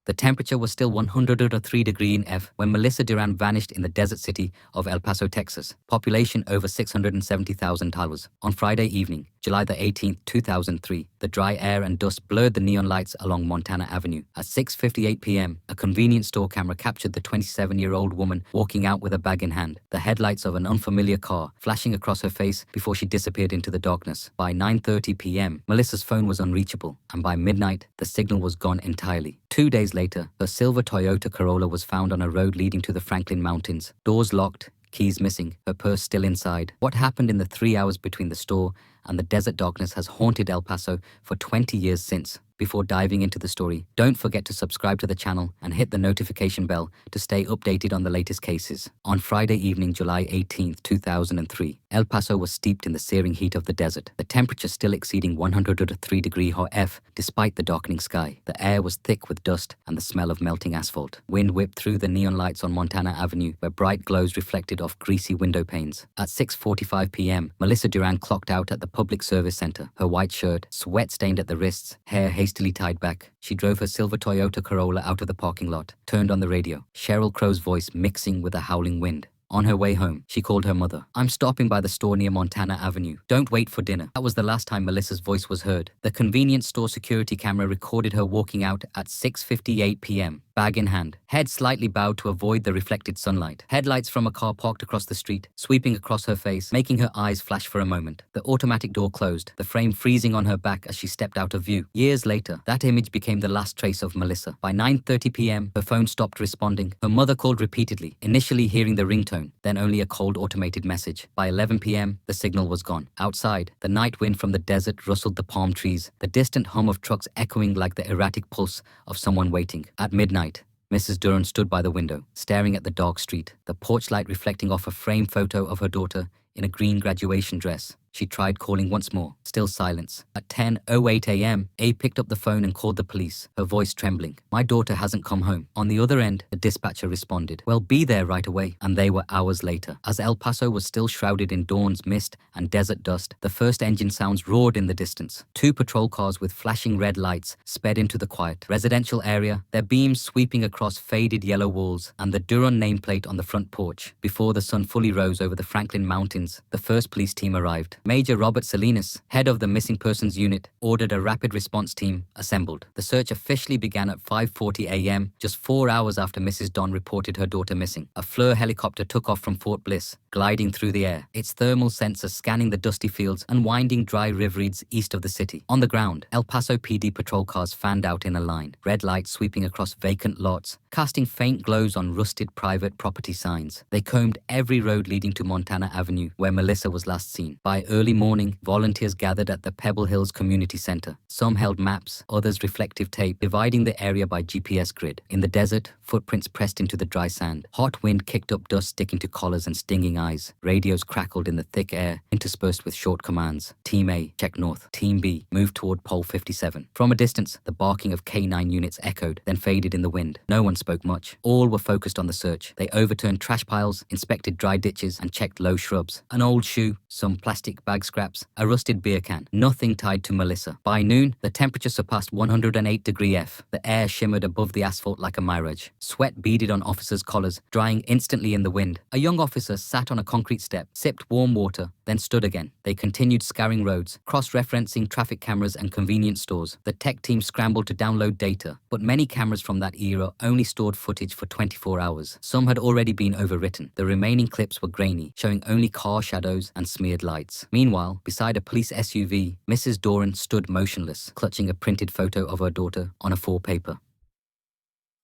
The temperature was still 103 degrees in F when Melissa Duran vanished in the desert city of El Paso, Texas. Population over 670,000 hours. On Friday evening, July the 18th, 2003, the dry air and dust blurred the neon lights along Montana Avenue. At 6:58 p.m., a convenience store camera captured the 27-year-old woman walking out with a bag in hand, the headlights of an unfamiliar car flashing across her face before she disappeared into the darkness. By 9:30 p.m., Melissa's phone was unreachable, and by midnight, the signal was gone entirely. 2 days later, her silver Toyota Corolla was found on a road leading to the Franklin Mountains. Doors locked, keys missing, her purse still inside. What happened in the 3 hours between the store and the desert darkness has haunted El Paso for 20 years since. Before diving into the story, don't forget to subscribe to the channel and hit the notification bell to stay updated on the latest cases. On Friday evening, July 18th, 2003, El Paso was steeped in the searing heat of the desert, the temperature still exceeding 103 degrees F despite the darkening sky. The air was thick with dust and the smell of melting asphalt. Wind whipped through the neon lights on Montana Avenue, where bright glows reflected off greasy window panes. At 6:45 p.m., Melissa Duran clocked out at the Public Service Center, her white shirt, sweat stained at the wrists, hair hastily tied back. She drove her silver Toyota Corolla out of the parking lot, turned on the radio, Sheryl Crow's voice mixing with the howling wind. On her way home, she called her mother. "I'm stopping by the store near Montana Avenue. Don't wait for dinner." That was the last time Melissa's voice was heard. The convenience store security camera recorded her walking out at 6:58 p.m., bag in hand, head slightly bowed to avoid the reflected sunlight. Headlights from a car parked across the street, sweeping across her face, making her eyes flash for a moment. The automatic door closed, the frame freezing on her back as she stepped out of view. Years later, that image became the last trace of Melissa. By 9:30 p.m., her phone stopped responding. Her mother called repeatedly, initially hearing the ringtone, then only a cold automated message. By 11 p.m., the signal was gone. Outside, the night wind from the desert rustled the palm trees, the distant hum of trucks echoing like the erratic pulse of someone waiting. At midnight, Mrs. Duran stood by the window, staring at the dark street, the porch light reflecting off a framed photo of her daughter in a green graduation dress. She tried calling once more, still silence. At 10:08 a.m., A picked up the phone and called the police, her voice trembling. "My daughter hasn't come home." On the other end, the dispatcher responded, "Well, be there right away." And they were hours later. As El Paso was still shrouded in dawn's mist and desert dust, the first engine sounds roared in the distance. 2 patrol cars with flashing red lights sped into the quiet residential area, their beams sweeping across faded yellow walls and the Duran nameplate on the front porch. Before the sun fully rose over the Franklin Mountains, the first police team arrived. Major Robert Salinas, head of the Missing Persons Unit, ordered a rapid response team assembled. The search officially began at 5:40 a.m., just 4 hours after Mrs. Don reported her daughter missing. A Fleur helicopter took off from Fort Bliss, gliding through the air, its thermal sensor scanning the dusty fields and winding dry riverines east of the city. On the ground, El Paso PD patrol cars fanned out in a line, red lights sweeping across vacant lots, casting faint glows on rusted private property signs. They combed every road leading to Montana Avenue, where Melissa was last seen. By early morning, volunteers gathered at the Pebble Hills Community Center. Some held maps, others reflective tape, dividing the area by GPS grid. In the desert, footprints pressed into the dry sand. Hot wind kicked up dust sticking to collars and stinging eyes. Radios crackled in the thick air, interspersed with short commands. Team A, check north. Team B, move toward pole 57. From a distance, the barking of K9 units echoed, then faded in the wind. No one spoke much. All were focused on the search. They overturned trash piles, inspected dry ditches, and checked low shrubs. An old shoe, some plastic bag scraps, a rusted beer can. Nothing tied to Melissa. By noon, the temperature surpassed 108 degrees F. The air shimmered above the asphalt like a mirage. Sweat beaded on officers' collars, drying instantly in the wind. A young officer sat on a concrete step, sipped warm water, then stood again. They continued scouring roads, cross-referencing traffic cameras and convenience stores. The tech team scrambled to download data, but many cameras from that era only stored footage for 24 hours. Some had already been overwritten. The remaining clips were grainy, showing only car shadows and smeared lights. Meanwhile, beside a police SUV, Mrs. Doran stood motionless, clutching a printed photo of her daughter on a 4-paper.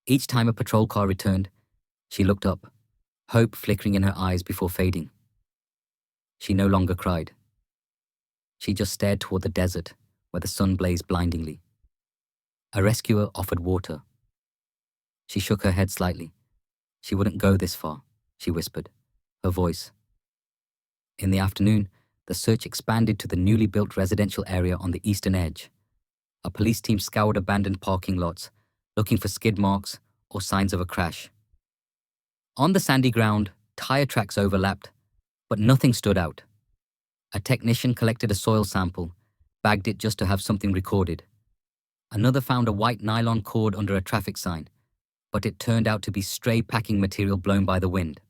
Each time a patrol car returned, she looked up, hope flickering in her eyes before fading. She no longer cried. She just stared toward the desert, where the sun blazed blindingly. A rescuer offered water. She shook her head slightly. She wouldn't go this far, she whispered, her voice. In the afternoon, the search expanded to the newly built residential area on the eastern edge. A police team scoured abandoned parking lots, looking for skid marks or signs of a crash. On the sandy ground, tire tracks overlapped, but nothing stood out. A technician collected a soil sample, bagged it just to have something recorded. Another found a white nylon cord under a traffic sign, but it turned out to be stray packing material blown by the wind.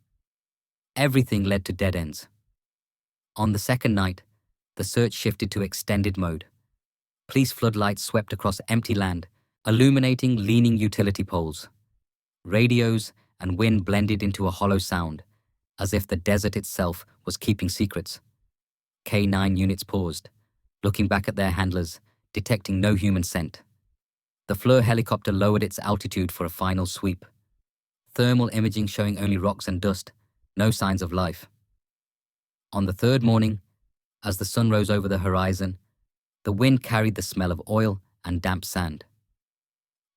Everything led to dead ends. On the second night, the search shifted to extended mode. Police floodlights swept across empty land, illuminating leaning utility poles. Radios and wind blended into a hollow sound, as if the desert itself was keeping secrets. K9 units paused, looking back at their handlers, detecting no human scent. The Fleur helicopter lowered its altitude for a final sweep. Thermal imaging showing only rocks and dust, no signs of life. On the third morning, as the sun rose over the horizon, the wind carried the smell of oil and damp sand.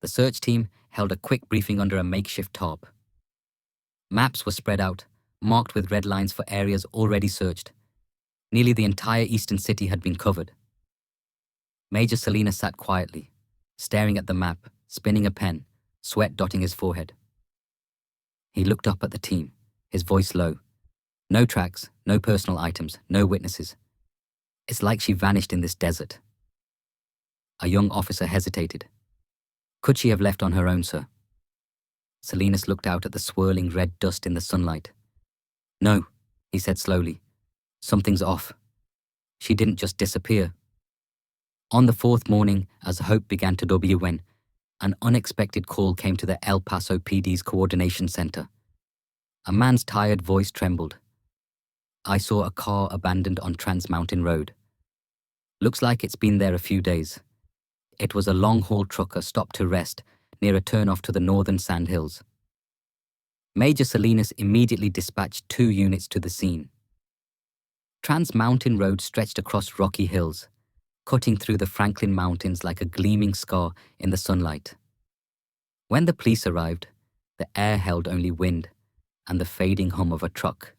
The search team held a quick briefing under a makeshift tarp. Maps were spread out, marked with red lines for areas already searched. Nearly the entire eastern city had been covered. Major Salinas sat quietly, staring at the map, spinning a pen, sweat dotting his forehead. He looked up at the team, his voice low. No tracks, no personal items, no witnesses. It's like she vanished in this desert. A young officer hesitated. Could she have left on her own, sir? Salinas looked out at the swirling red dust in the sunlight. No, he said slowly. Something's off. She didn't just disappear. On the fourth morning, as hope began to wane, an unexpected call came to the El Paso PD's coordination center. A man's tired voice trembled. I saw a car abandoned on Trans Mountain Road. Looks like it's been there a few days. It was a long-haul trucker stopped to rest near a turnoff to the northern sandhills. Major Salinas immediately dispatched 2 units to the scene. Trans Mountain Road stretched across rocky hills, cutting through the Franklin Mountains like a gleaming scar in the sunlight. When the police arrived, the air held only wind and the fading hum of a truck.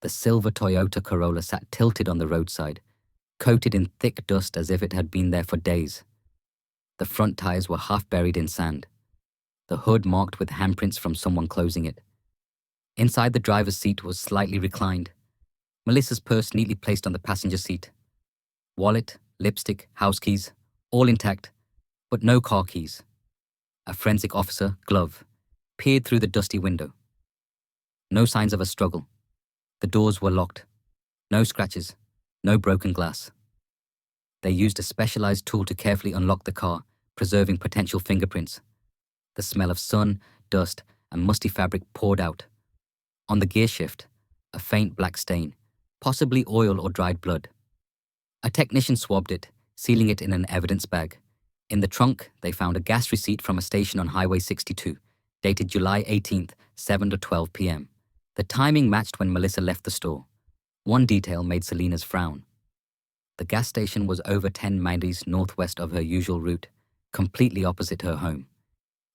The silver Toyota Corolla sat tilted on the roadside, coated in thick dust as if it had been there for days. The front tires were half buried in sand, the hood marked with handprints from someone closing it. Inside the driver's seat was slightly reclined, Melissa's purse neatly placed on the passenger seat. Wallet, lipstick, house keys, all intact, but no car keys. A forensic officer, glove, peered through the dusty window. No signs of a struggle. The doors were locked. No scratches, no broken glass. They used a specialized tool to carefully unlock the car, preserving potential fingerprints. The smell of sun, dust, and musty fabric poured out. On the gear shift, a faint black stain, possibly oil or dried blood. A technician swabbed it, sealing it in an evidence bag. In the trunk, they found a gas receipt from a station on Highway 62, dated July 18th, 7 to 12 p.m. The timing matched when Melissa left the store. One detail made Salinas frown. The gas station was over 10 miles northwest of her usual route, completely opposite her home.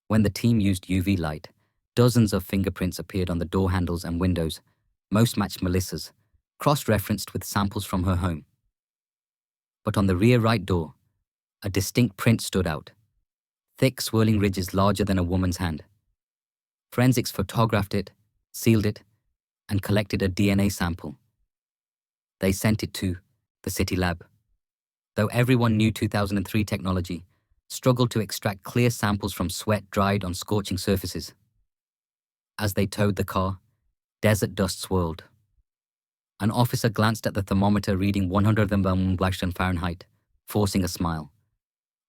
When the team used UV light, dozens of fingerprints appeared on the door handles and windows, most matched Melissa's, cross-referenced with samples from her home. But on the rear right door, a distinct print stood out. Thick, swirling ridges larger than a woman's hand. Forensics photographed it, sealed it, and collected a DNA sample. They sent it to the city lab. Though everyone knew 2003 technology, struggled to extract clear samples from sweat dried on scorching surfaces. As they towed the car, desert dust swirled. An officer glanced at the thermometer reading 100 Fahrenheit, forcing a smile.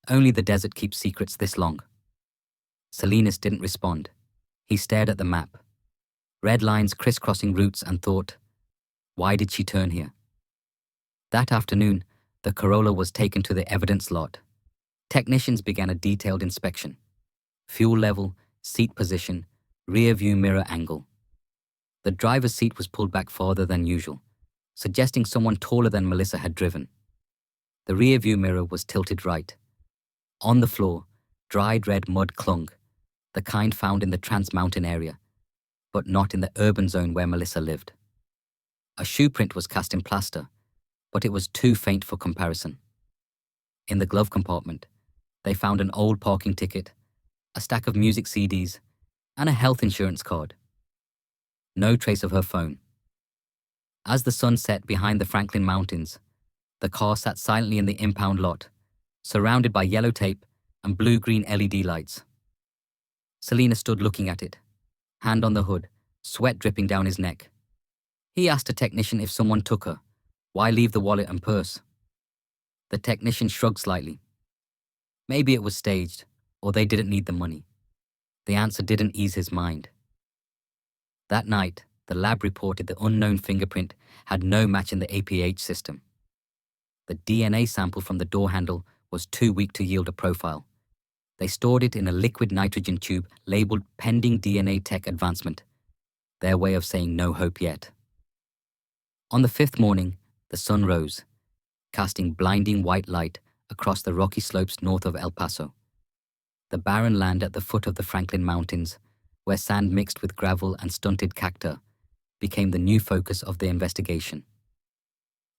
Only the desert keeps secrets this long. Salinas didn't respond. He stared at the map. Red lines crisscrossing routes and thought, why did she turn here? That afternoon, the Corolla was taken to the evidence lot. Technicians began a detailed inspection. Fuel level, seat position, rear view mirror angle. The driver's seat was pulled back farther than usual, suggesting someone taller than Melissa had driven. The rear view mirror was tilted right. On the floor, dried red mud clung, the kind found in the Trans Mountain area, but not in the urban zone where Melissa lived. A shoe print was cast in plaster, but it was too faint for comparison. In the glove compartment, they found an old parking ticket, a stack of music CDs, and a health insurance card. No trace of her phone. As the sun set behind the Franklin Mountains, the car sat silently in the impound lot, surrounded by yellow tape and blue-green LED lights. Selena stood looking at it, hand on the hood, sweat dripping down his neck. He asked a technician if someone took her. Why leave the wallet and purse? The technician shrugged slightly. Maybe it was staged, or they didn't need the money. The answer didn't ease his mind. That night, the lab reported the unknown fingerprint had no match in the APH system. The DNA sample from the door handle was too weak to yield a profile. They stored it in a liquid nitrogen tube labeled pending DNA tech advancement, their way of saying no hope yet. On the fifth morning, the sun rose, casting blinding white light across the rocky slopes north of El Paso. The barren land at the foot of the Franklin Mountains, where sand mixed with gravel and stunted cacti, became the new focus of the investigation.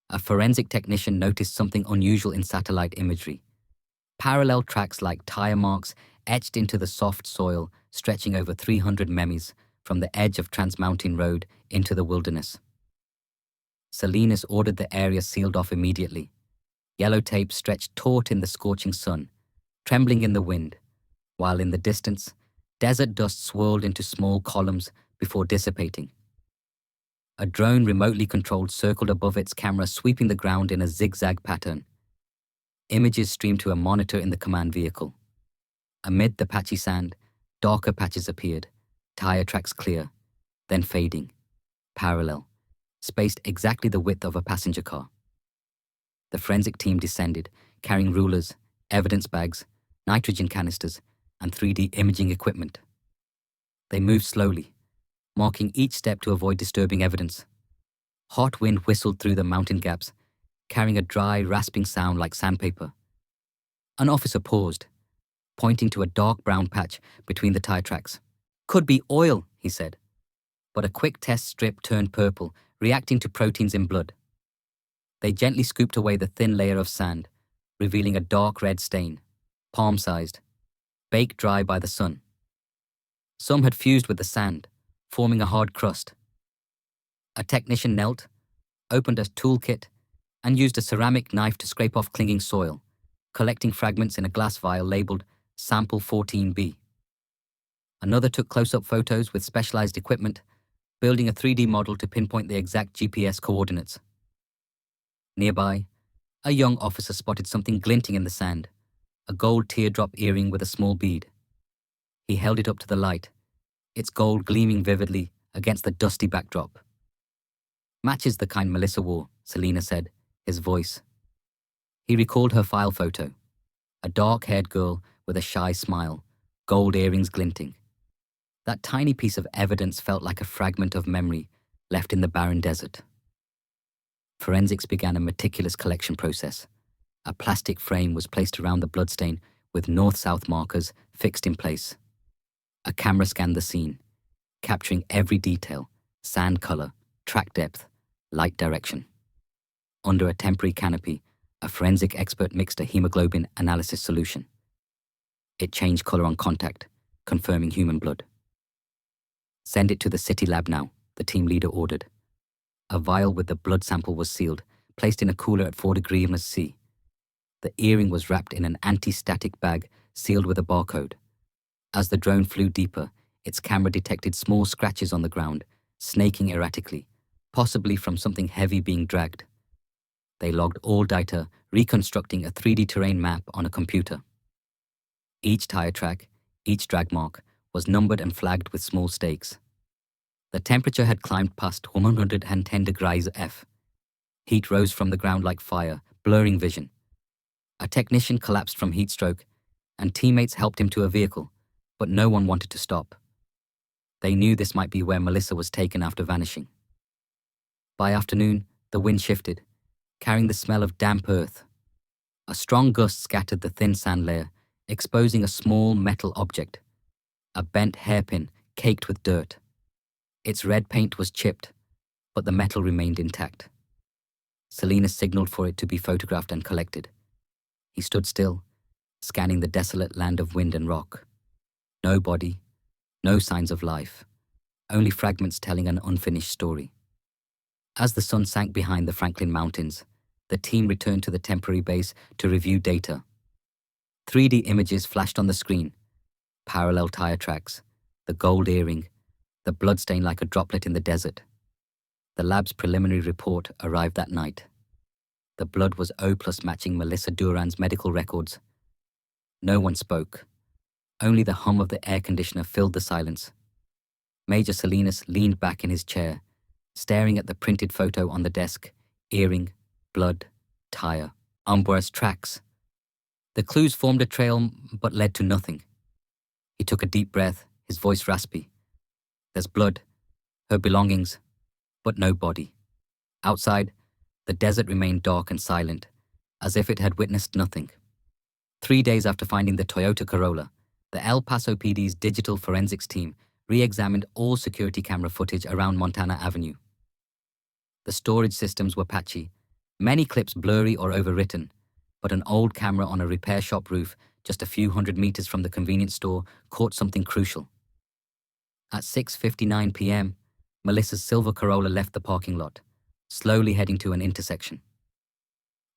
A forensic technician noticed something unusual in satellite imagery. Parallel tracks like tire marks etched into the soft soil stretching over 300 memis from the edge of Trans-Mountain Road into the wilderness. Salinas ordered the area sealed off immediately. Yellow tape stretched taut in the scorching sun, trembling in the wind, while in the distance, desert dust swirled into small columns before dissipating. A drone remotely controlled circled above its camera, sweeping the ground in a zigzag pattern. Images streamed to a monitor in the command vehicle. Amid the patchy sand, darker patches appeared, tire tracks clear, then fading, parallel, spaced exactly the width of a passenger car. The forensic team descended, carrying rulers, evidence bags, nitrogen canisters, and 3D imaging equipment. They moved slowly, marking each step to avoid disturbing evidence. Hot wind whistled through the mountain gaps, carrying a dry, rasping sound like sandpaper. An officer paused, pointing to a dark brown patch between the tire tracks. "Could be oil," he said. But a quick test strip turned purple, reacting to proteins in blood. They gently scooped away the thin layer of sand, revealing a dark red stain, palm-sized, baked dry by the sun. Some had fused with the sand, forming a hard crust. A technician knelt, opened a toolkit, and used a ceramic knife to scrape off clinging soil, collecting fragments in a glass vial labeled Sample 14B. Another took close-up photos with specialized equipment, building a 3D model to pinpoint the exact GPS coordinates. Nearby, a young officer spotted something glinting in the sand, a gold teardrop earring with a small bead. He held it up to the light, its gold gleaming vividly against the dusty backdrop. "Matches the kind Melissa wore," Selena said, his voice. He recalled her file photo, a dark-haired girl with a shy smile, gold earrings glinting. That tiny piece of evidence felt like a fragment of memory left in the barren desert. Forensics began a meticulous collection process. A plastic frame was placed around the bloodstain with north-south markers fixed in place. A camera scanned the scene, capturing every detail: sand color, track depth, light direction. Under a temporary canopy, a forensic expert mixed a hemoglobin analysis solution. It changed color on contact, confirming human blood. "Send it to the city lab now," the team leader ordered. A vial with the blood sample was sealed, placed in a cooler at 4 degrees C. The earring was wrapped in an anti-static bag sealed with a barcode. As the drone flew deeper, its camera detected small scratches on the ground, snaking erratically, possibly from something heavy being dragged. They logged all data, reconstructing a 3D terrain map on a computer. Each tire track, each drag mark, was numbered and flagged with small stakes. The temperature had climbed past 110 degrees F. Heat rose from the ground like fire, blurring vision. A technician collapsed from heat stroke, and teammates helped him to a vehicle, but no one wanted to stop. They knew this might be where Melissa was taken after vanishing. By afternoon, the wind shifted, carrying the smell of damp earth. A strong gust scattered the thin sand layer, exposing a small metal object, a bent hairpin caked with dirt. Its red paint was chipped, but the metal remained intact. Selena signaled for it to be photographed and collected. He stood still, scanning the desolate land of wind and rock. No body, no signs of life, only fragments telling an unfinished story. As the sun sank behind the Franklin Mountains, the team returned to the temporary base to review data. 3D images flashed on the screen. Parallel tire tracks, the gold earring, the bloodstain like a droplet in the desert. The lab's preliminary report arrived that night. The blood was O+ matching Melissa Duran's medical records. No one spoke. Only the hum of the air conditioner filled the silence. Major Salinas leaned back in his chair, staring at the printed photo on the desk. Earring, blood, tire, Umbra's tracks. The clues formed a trail but led to nothing. He took a deep breath, his voice raspy. There's blood, her belongings, but no body. Outside, the desert remained dark and silent, as if it had witnessed nothing. 3 days after finding the Toyota Corolla, the El Paso PD's digital forensics team re-examined all security camera footage around Montana Avenue. The storage systems were patchy, many clips blurry or overwritten, but an old camera on a repair shop roof just a few hundred meters from the convenience store caught something crucial. At 6:59 p.m., Melissa's silver Corolla left the parking lot, slowly heading to an intersection.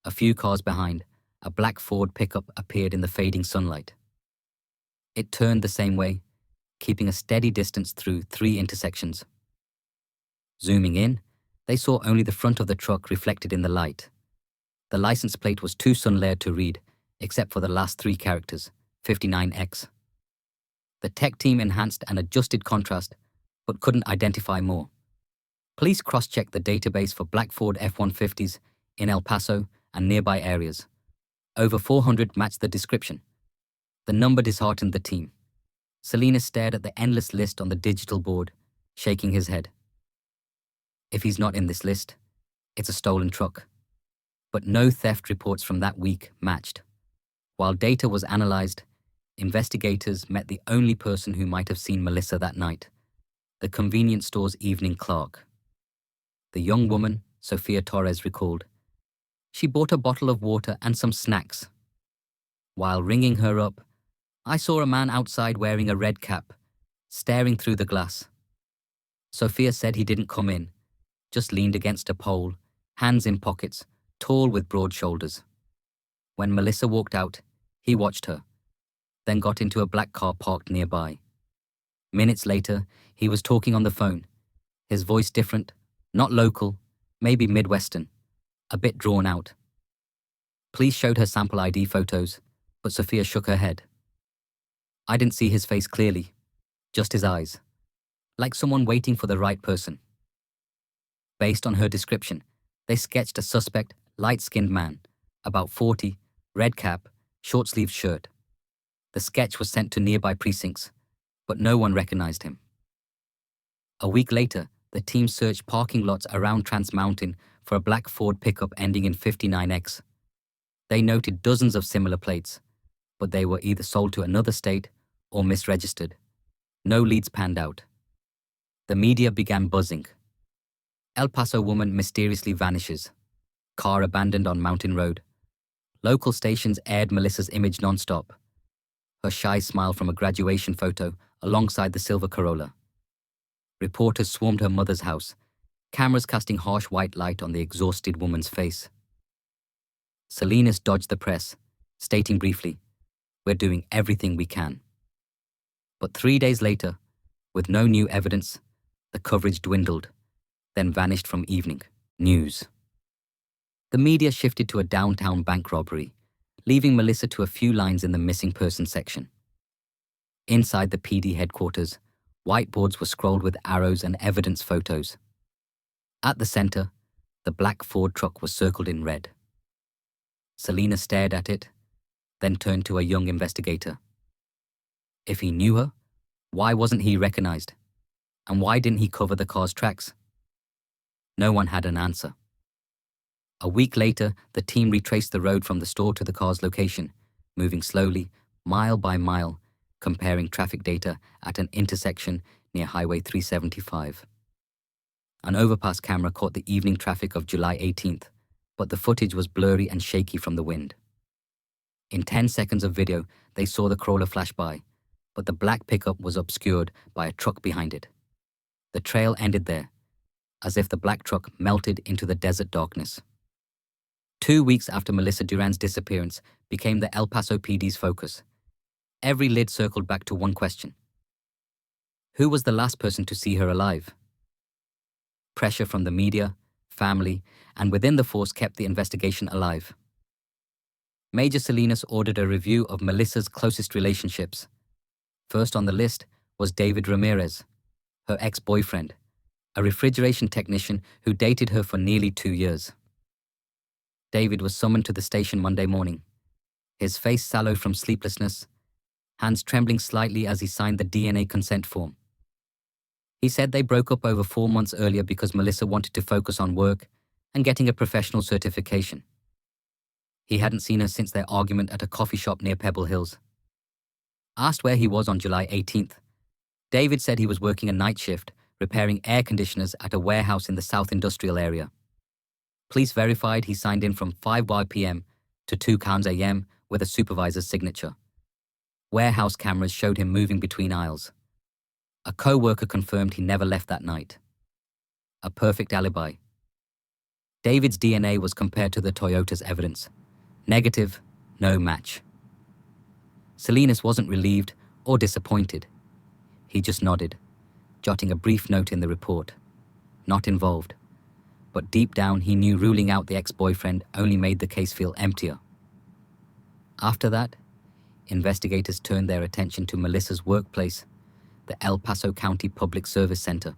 A few cars behind, a black Ford pickup appeared in the fading sunlight. It turned the same way, keeping a steady distance through 3 intersections. Zooming in, they saw only the front of the truck reflected in the light. The license plate was too sun-layered to read, except for the last 3 characters, 59X. The tech team enhanced and adjusted contrast, but couldn't identify more. Police cross-checked the database for black Ford F-150s in El Paso and nearby areas. Over 400 matched the description. The number disheartened the team. Salinas stared at the endless list on the digital board, shaking his head. If he's not in this list, it's a stolen truck. But no theft reports from that week matched. While data was analyzed, investigators met the only person who might have seen Melissa that night, the convenience store's evening clerk. The young woman, Sofia Torres, recalled, "She bought a bottle of water and some snacks. While ringing her up, I saw a man outside wearing a red cap, staring through the glass. Sofia said he didn't come in, just leaned against a pole, hands in pockets, tall with broad shoulders. When Melissa walked out, he watched her, then got into a black car parked nearby. Minutes later, he was talking on the phone, his voice different, not local, maybe Midwestern, a bit drawn out. Police showed her sample ID photos, but Sofia shook her head. I didn't see his face clearly, just his eyes, like someone waiting for the right person. Based on her description, they sketched a suspect, light-skinned man, about 40, red cap, short-sleeved shirt. The sketch was sent to nearby precincts, but no one recognized him. A week later, the team searched parking lots around Trans Mountain for a black Ford pickup ending in 59X. They noted dozens of similar plates, but they were either sold to another state or misregistered. No leads panned out. The media began buzzing. El Paso woman mysteriously vanishes. Car abandoned on Mountain Road. Local stations aired Melissa's image non-stop. Her shy smile from a graduation photo alongside the silver Corolla. Reporters swarmed her mother's house, cameras casting harsh white light on the exhausted woman's face. Salinas dodged the press, stating briefly, "We're doing everything we can." But 3 days later, with no new evidence, the coverage dwindled, then vanished from evening news. The media shifted to a downtown bank robbery, leaving Melissa to a few lines in the missing person section. Inside the PD headquarters, whiteboards were scrolled with arrows and evidence photos. At the center, the black Ford truck was circled in red. Selena stared at it, then turned to a young investigator. If he knew her, why wasn't he recognized? And why didn't he cover the car's tracks? No one had an answer. A week later, the team retraced the road from the store to the car's location, moving slowly, mile by mile, comparing traffic data at an intersection near Highway 375. An overpass camera caught the evening traffic of July 18th, but the footage was blurry and shaky from the wind. In 10 seconds of video, they saw the Corolla flash by, but the black pickup was obscured by a truck behind it. The trail ended there, as if the black truck melted into the desert darkness. 2 weeks after Melissa Duran's disappearance became the El Paso PD's focus. Every lid circled back to one question. Who was the last person to see her alive? Pressure from the media, family, and within the force kept the investigation alive. Major Salinas ordered a review of Melissa's closest relationships. First on the list was David Ramirez, her ex-boyfriend, a refrigeration technician who dated her for nearly 2 years. David was summoned to the station Monday morning, his face sallow from sleeplessness, hands trembling slightly as he signed the DNA consent form. He said they broke up over 4 months earlier because Melissa wanted to focus on work and getting a professional certification. He hadn't seen her since their argument at a coffee shop near Pebble Hills. Asked where he was on July 18th, David said he was working a night shift, repairing air conditioners at a warehouse in the South Industrial area. Police verified he signed in from 5 p.m. to 2 a.m. with a supervisor's signature. Warehouse cameras showed him moving between aisles. A co-worker confirmed he never left that night. A perfect alibi. David's DNA was compared to the Toyota's evidence. Negative, no match. Salinas wasn't relieved or disappointed. He just nodded, jotting a brief note in the report. Not involved. But deep down he knew ruling out the ex-boyfriend only made the case feel emptier. After that, investigators turned their attention to Melissa's workplace, the El Paso County Public Service Center,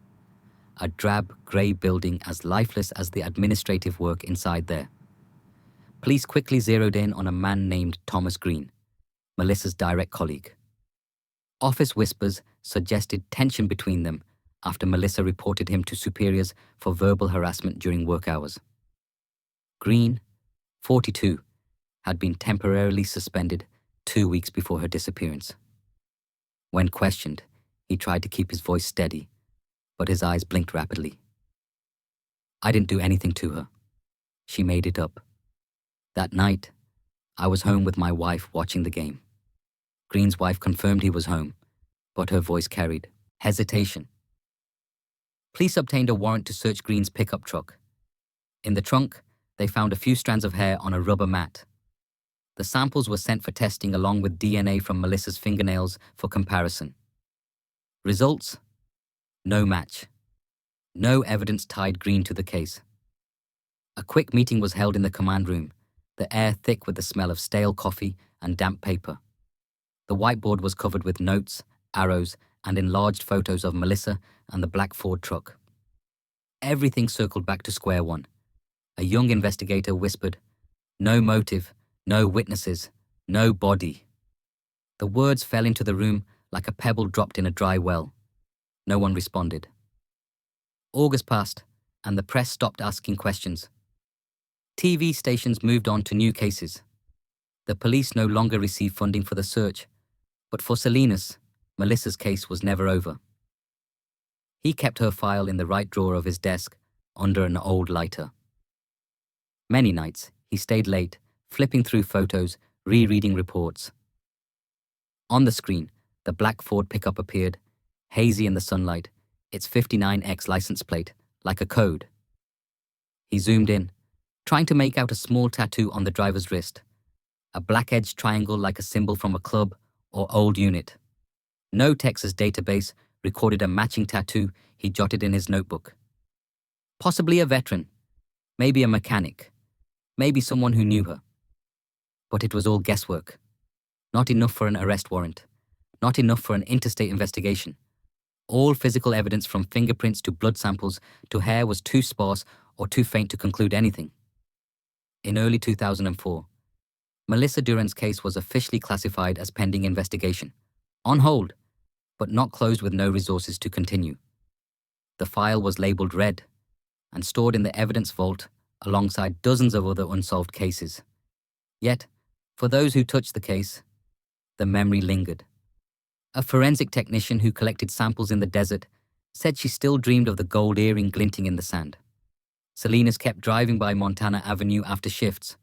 a drab, gray building as lifeless as the administrative work inside there. Police quickly zeroed in on a man named Thomas Green, Melissa's direct colleague. Office whispers suggested tension between them after Melissa reported him to superiors for verbal harassment during work hours. Green, 42, had been temporarily suspended 2 weeks before her disappearance. When questioned, he tried to keep his voice steady, but his eyes blinked rapidly. I didn't do anything to her. She made it up. That night, I was home with my wife watching the game. Green's wife confirmed he was home, but her voice carried hesitation. Police obtained a warrant to search Green's pickup truck. In the trunk, they found a few strands of hair on a rubber mat. The samples were sent for testing along with DNA from Melissa's fingernails for comparison. Results? No match. No evidence tied Green to the case. A quick meeting was held in the command room, the air thick with the smell of stale coffee and damp paper. The whiteboard was covered with notes, arrows, and enlarged photos of Melissa and the black Ford truck. Everything circled back to square one. A young investigator whispered, "No motive, no witnesses, no body." The words fell into the room like a pebble dropped in a dry well. No one responded. August passed, and the press stopped asking questions. TV stations moved on to new cases. The police no longer received funding for the search, but for Salinas, Melissa's case was never over. He kept her file in the right drawer of his desk, under an old lighter. Many nights, he stayed late, flipping through photos, rereading reports. On the screen, the black Ford pickup appeared, hazy in the sunlight, its 59X license plate, like a code. He zoomed in, trying to make out a small tattoo on the driver's wrist, a black-edged triangle like a symbol from a club or old unit. No Texas database recorded a matching tattoo he jotted in his notebook. Possibly a veteran, maybe a mechanic, maybe someone who knew her. But it was all guesswork. Not enough for an arrest warrant. Not enough for an interstate investigation. All physical evidence from fingerprints to blood samples to hair was too sparse or too faint to conclude anything. In early 2004, Melissa Duran's case was officially classified as pending investigation. On hold, but not closed with no resources to continue. The file was labeled red and stored in the evidence vault alongside dozens of other unsolved cases. Yet, for those who touched the case, the memory lingered. A forensic technician who collected samples in the desert said she still dreamed of the gold earring glinting in the sand. Salinas kept driving by Montana Avenue after shifts,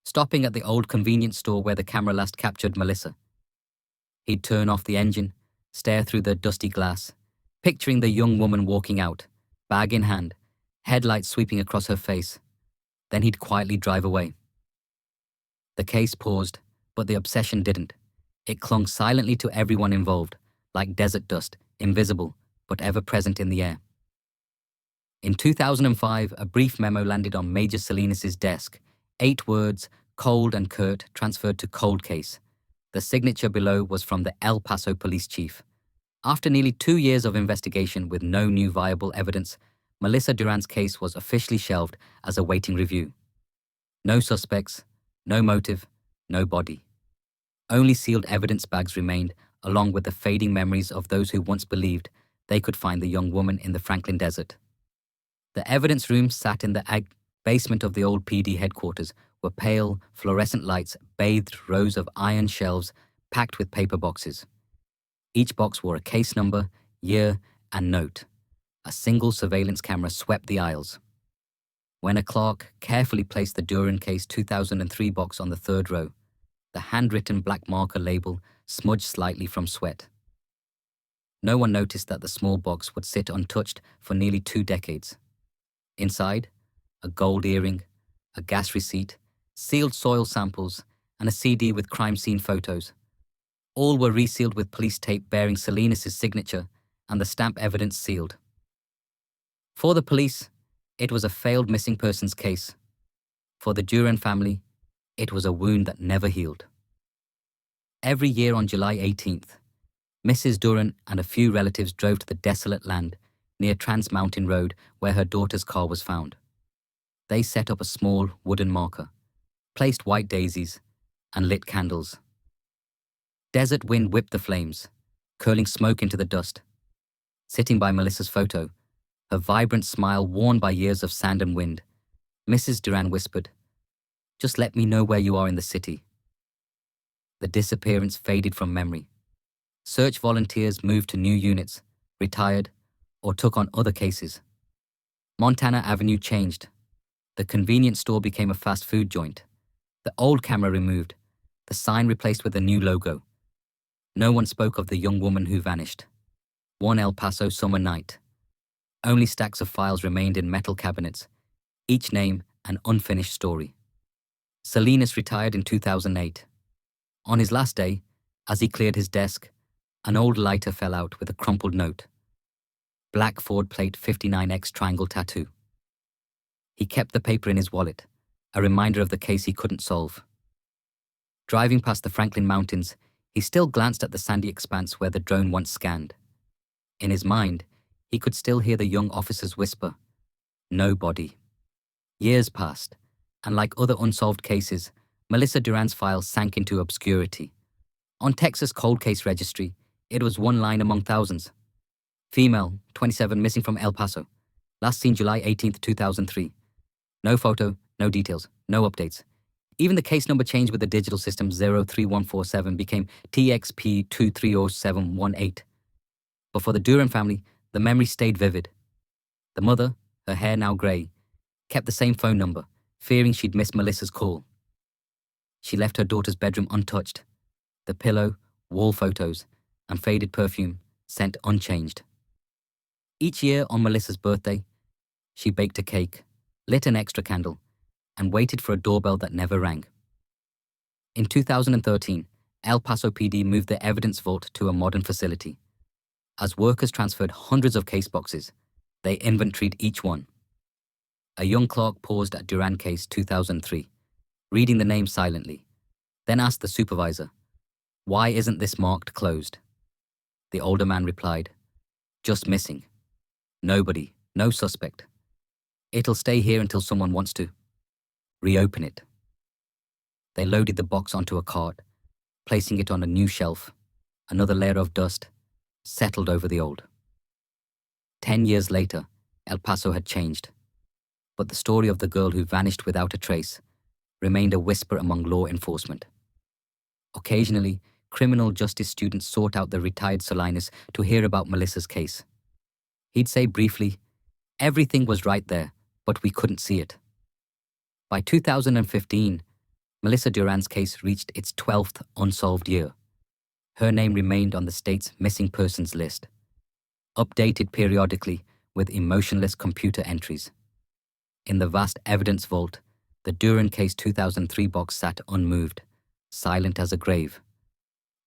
stopping at the old convenience store where the camera last captured Melissa. He'd turn off the engine, stare through the dusty glass, picturing the young woman walking out, bag in hand, headlights sweeping across her face. Then he'd quietly drive away. The case paused, but the obsession didn't. It clung silently to everyone involved, like desert dust, invisible, but ever present in the air. In 2005, a brief memo landed on Major Salinas' desk. 8 words, cold and curt, transferred to cold case. The signature below was from the El Paso police chief. After nearly 2 years of investigation with no new viable evidence, Melissa Duran's case was officially shelved as awaiting review. No suspects, no motive, no body. Only sealed evidence bags remained, along with the fading memories of those who once believed they could find the young woman in the Franklin Desert. The evidence room sat in the basement of the old PD headquarters, where pale, fluorescent lights bathed rows of iron shelves packed with paper boxes. Each box wore a case number, year, and note. A single surveillance camera swept the aisles. When a clerk carefully placed the Duran Case 2003 box on the third row, the handwritten black marker label smudged slightly from sweat. No one noticed that the small box would sit untouched for nearly 2 decades. Inside, a gold earring, a gas receipt, sealed soil samples, and a CD with crime scene photos. All were resealed with police tape bearing Salinas' signature and the stamp evidence sealed. For the police, it was a failed missing persons case. For the Duran family, it was a wound that never healed. Every year on July 18th, Mrs. Duran and a few relatives drove to the desolate land near Trans Mountain Road where her daughter's car was found. They set up a small wooden marker, placed white daisies, and lit candles. Desert wind whipped the flames, curling smoke into the dust. Sitting by Melissa's photo, her vibrant smile worn by years of sand and wind, Mrs. Duran whispered, "Just let me know where you are in the city." The disappearance faded from memory. Search volunteers moved to new units, retired, or took on other cases. Montana Avenue changed. The convenience store became a fast food joint. The old camera removed, the sign replaced with a new logo. No one spoke of the young woman who vanished. One El Paso summer night. Only stacks of files remained in metal cabinets, each name an unfinished story. Salinas retired in 2008. On his last day, as he cleared his desk, an old lighter fell out with a crumpled note. Black Ford plate 59X triangle tattoo. He kept the paper in his wallet, a reminder of the case he couldn't solve. Driving past the Franklin Mountains, he still glanced at the sandy expanse where the drone once scanned. In his mind, he could still hear the young officer's whisper, "No body." Years passed, and like other unsolved cases, Melissa Duran's file sank into obscurity. On Texas Cold Case Registry, it was one line among thousands. Female, 27, missing from El Paso. Last seen July 18th, 2003. No photo, no details, no updates. Even the case number changed with the digital system 03147 became TXP230718. But for the Duran family, the memory stayed vivid. The mother, her hair now grey, kept the same phone number, fearing she'd missed Melissa's call. She left her daughter's bedroom untouched. The pillow, wall photos, and faded perfume sent unchanged. Each year on Melissa's birthday, she baked a cake, lit an extra candle, and waited for a doorbell that never rang. In 2013, El Paso PD moved the evidence vault to a modern facility. As workers transferred hundreds of case boxes, they inventoried each one. A young clerk paused at Duran Case 2003, reading the name silently, then asked the supervisor, "Why isn't this marked closed?" The older man replied, "Just missing. Nobody, no suspect. It'll stay here until someone wants to. Reopen it." They loaded the box onto a cart, placing it on a new shelf. Another layer of dust settled over the old. 10 years later, El Paso had changed, but the story of the girl who vanished without a trace remained a whisper among law enforcement. Occasionally, criminal justice students sought out the retired Salinas to hear about Melissa's case. He'd say briefly, "Everything was right there, but we couldn't see it." By 2015, Melissa Duran's case reached its 12th unsolved year. Her name remained on the state's missing persons list, updated periodically with emotionless computer entries. In the vast evidence vault, The Duran Case 2003 box sat unmoved, silent as a grave.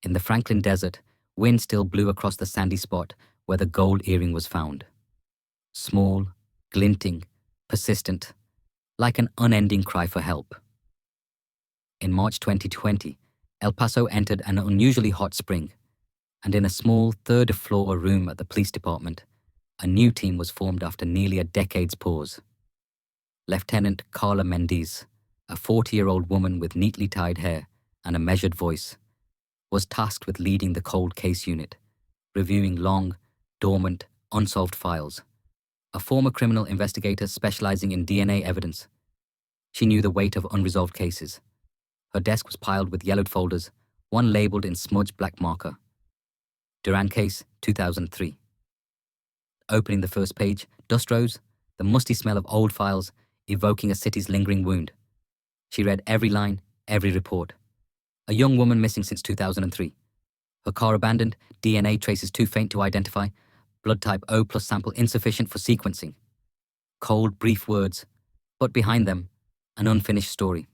In the Franklin Desert, wind still blew across the sandy spot where the gold earring was found. Small, glinting, persistent, like an unending cry for help. In March 2020, El Paso entered an unusually hot spring, and in a small third-floor room at the police department, a new team was formed after nearly a decade's pause. Lieutenant Carla Mendez, a 40-year-old woman with neatly tied hair and a measured voice, was tasked with leading the cold case unit, reviewing long, dormant, unsolved files. A former criminal investigator specializing in DNA evidence, she knew the weight of unresolved cases. Her desk was piled with yellowed folders, one labeled in smudged black marker. Duran Case 2003. Opening the first page, dust rose, the musty smell of old files, evoking a city's lingering wound. She read every line, every report. A young woman missing since 2003. Her car abandoned, DNA traces too faint to identify, blood type O+ sample insufficient for sequencing. Cold, brief words, but behind them, an unfinished story.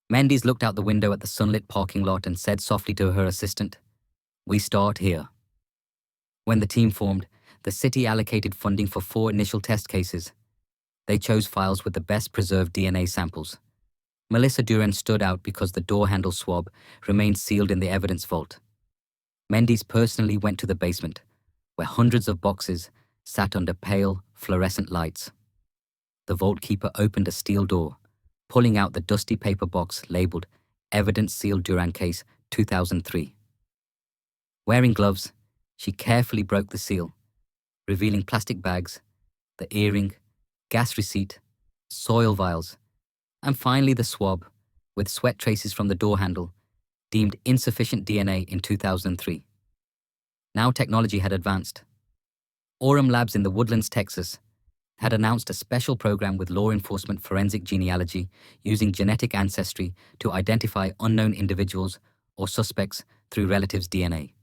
Mendez looked out the window at the sunlit parking lot and said softly to her assistant, "We start here." When the team formed, the city allocated funding for 4 initial test cases. They chose files with the best preserved DNA samples. Melissa Duran stood out because the door handle swab remained sealed in the evidence vault. Mendez personally went to the basement, where hundreds of boxes sat under pale, fluorescent lights. The vault keeper opened a steel door, pulling out the dusty paper box labeled Evidence Sealed Duran Case 2003. Wearing gloves, she carefully broke the seal, revealing plastic bags, the earring, gas receipt, soil vials, and finally the swab, with sweat traces from the door handle, deemed insufficient DNA in 2003. Now technology had advanced. Orem Labs in the Woodlands, Texas, had announced a special program with law enforcement forensic genealogy using genetic ancestry to identify unknown individuals or suspects through relatives' DNA.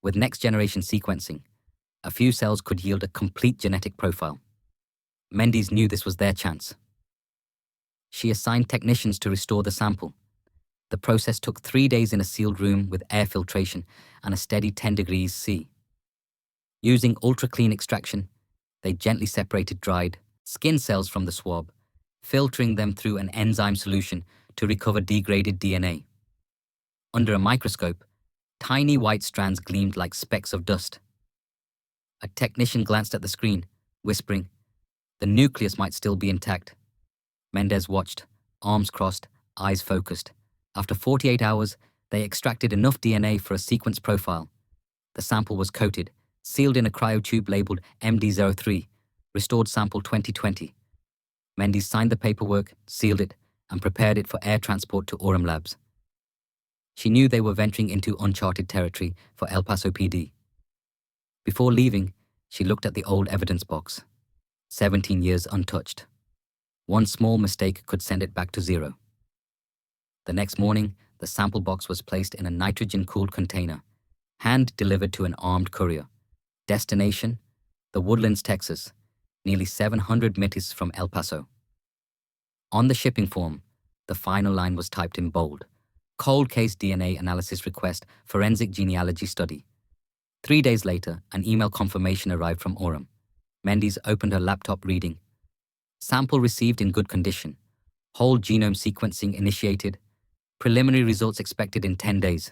With next-generation sequencing, a few cells could yield a complete genetic profile. Mendez knew this was their chance. She assigned technicians to restore the sample. The process took 3 days in a sealed room with air filtration and a steady 10 degrees C. Using ultra-clean extraction, they gently separated dried skin cells from the swab, filtering them through an enzyme solution to recover degraded DNA. Under a microscope, tiny white strands gleamed like specks of dust. A technician glanced at the screen, whispering, "The nucleus might still be intact." Mendez watched, arms crossed, eyes focused. After 48 hours, they extracted enough DNA for a sequence profile. The sample was coated, sealed in a cryotube labeled MD03, restored sample 2020. Mendez signed the paperwork, sealed it, and prepared it for air transport to Orem Labs. She knew they were venturing into uncharted territory for El Paso PD. Before leaving, she looked at the old evidence box. 17 years untouched. One small mistake could send it back to zero. The next morning, the sample box was placed in a nitrogen-cooled container, hand-delivered to an armed courier. Destination, the Woodlands, Texas, nearly 700 meters from El Paso. On the shipping form, the final line was typed in bold. Cold case DNA analysis request, forensic genealogy study. 3 days later, an email confirmation arrived from Orem. Mendez opened her laptop reading. Sample received in good condition. Whole genome sequencing initiated. Preliminary results expected in 10 days.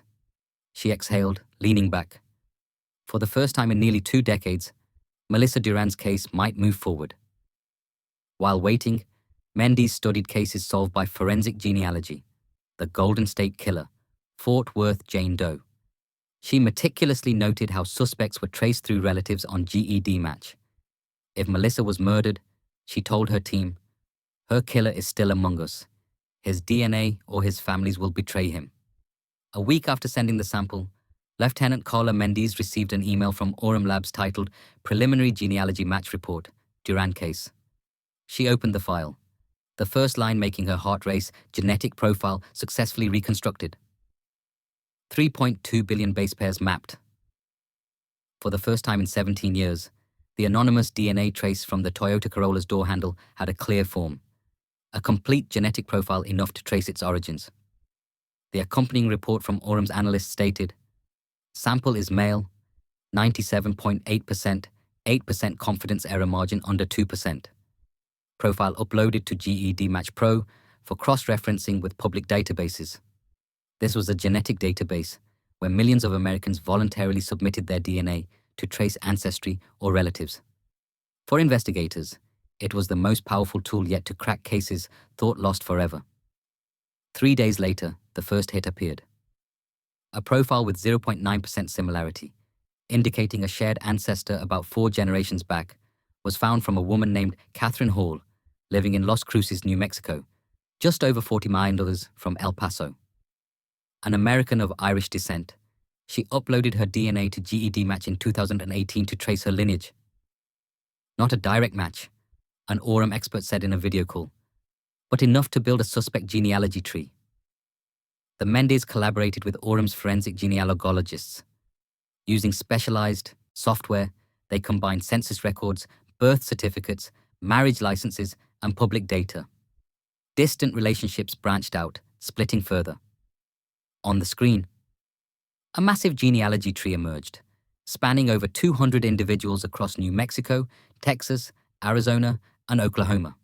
She exhaled, leaning back. For the first time in nearly 2 decades, Melissa Duran's case might move forward. While waiting, Mendez studied cases solved by forensic genealogy. The Golden State Killer, Fort Worth Jane Doe. She meticulously noted how suspects were traced through relatives on GED match. If Melissa was murdered, she told her team, her killer is still among us. His DNA or his family's will betray him. A week after sending the sample, Lieutenant Carla Mendez received an email from Orem Labs titled Preliminary Genealogy Match Report, Duran Case. She opened the file, the first line making her heart race, genetic profile successfully reconstructed. 3.2 billion base pairs mapped. For the first time in 17 years, the anonymous DNA trace from the Toyota Corolla's door handle had a clear form. a complete genetic profile enough to trace its origins. The accompanying report from Orum's analysts stated, sample is male, 97.8%, 8% confidence error margin under 2%. Profile uploaded to GED Match Pro for cross-referencing with public databases. This was a genetic database where millions of Americans voluntarily submitted their DNA to trace ancestry or relatives. For investigators, it was the most powerful tool yet to crack cases thought lost forever. 3 days later, the first hit appeared. A profile with 0.9% similarity, indicating a shared ancestor about 4 generations back, was found from a woman named Catherine Hall, living in Las Cruces, New Mexico, just over 40 miles from El Paso. An American of Irish descent, she uploaded her DNA to GED Match in 2018 to trace her lineage. Not a direct match, an Orum expert said in a video call, but enough to build a suspect genealogy tree. The Mendes collaborated with Orum's forensic genealogists. Using specialized software, they combined census records, birth certificates, marriage licenses, and public data. Distant relationships branched out, splitting further. On the screen, a massive genealogy tree emerged, spanning over 200 individuals across New Mexico, Texas, Arizona, and Oklahoma.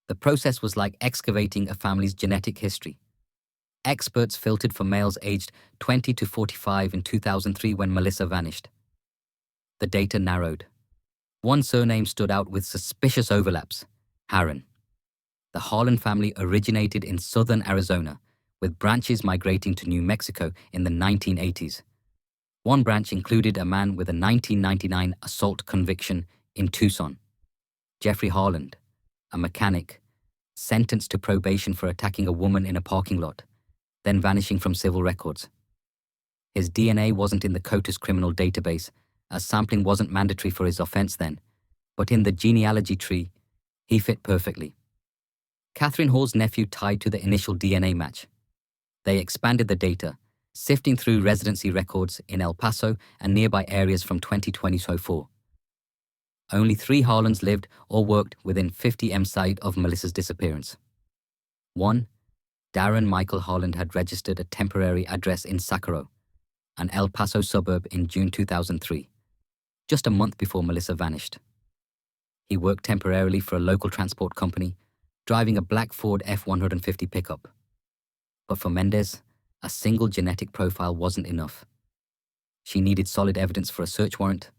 The process was like excavating a family's genetic history. Experts filtered for males aged 20 to 45 in 2003 when Melissa vanished. The data narrowed. One surname stood out with suspicious overlaps, Harron. The Harlan family originated in southern Arizona, with branches migrating to New Mexico in the 1980s. One branch included a man with a 1999 assault conviction in Tucson, Jeffrey Harland, a mechanic, sentenced to probation for attacking a woman in a parking lot, then vanishing from civil records. His DNA wasn't in the COTUS criminal database, as sampling wasn't mandatory for his offense then, but in the genealogy tree, he fit perfectly. Catherine Hall's nephew tied to the initial DNA match. They expanded the data, sifting through residency records in El Paso and nearby areas from 2024. Only 3 Harlans lived or worked within 50 m site of Melissa's disappearance. 1. Darren Michael Harlan had registered a temporary address in Socorro, an El Paso suburb, in June 2003, just a month before Melissa vanished. He worked temporarily for a local transport company, driving a black Ford F-150 pickup. But for Mendes, a single genetic profile wasn't enough. She needed solid evidence for a search warrant.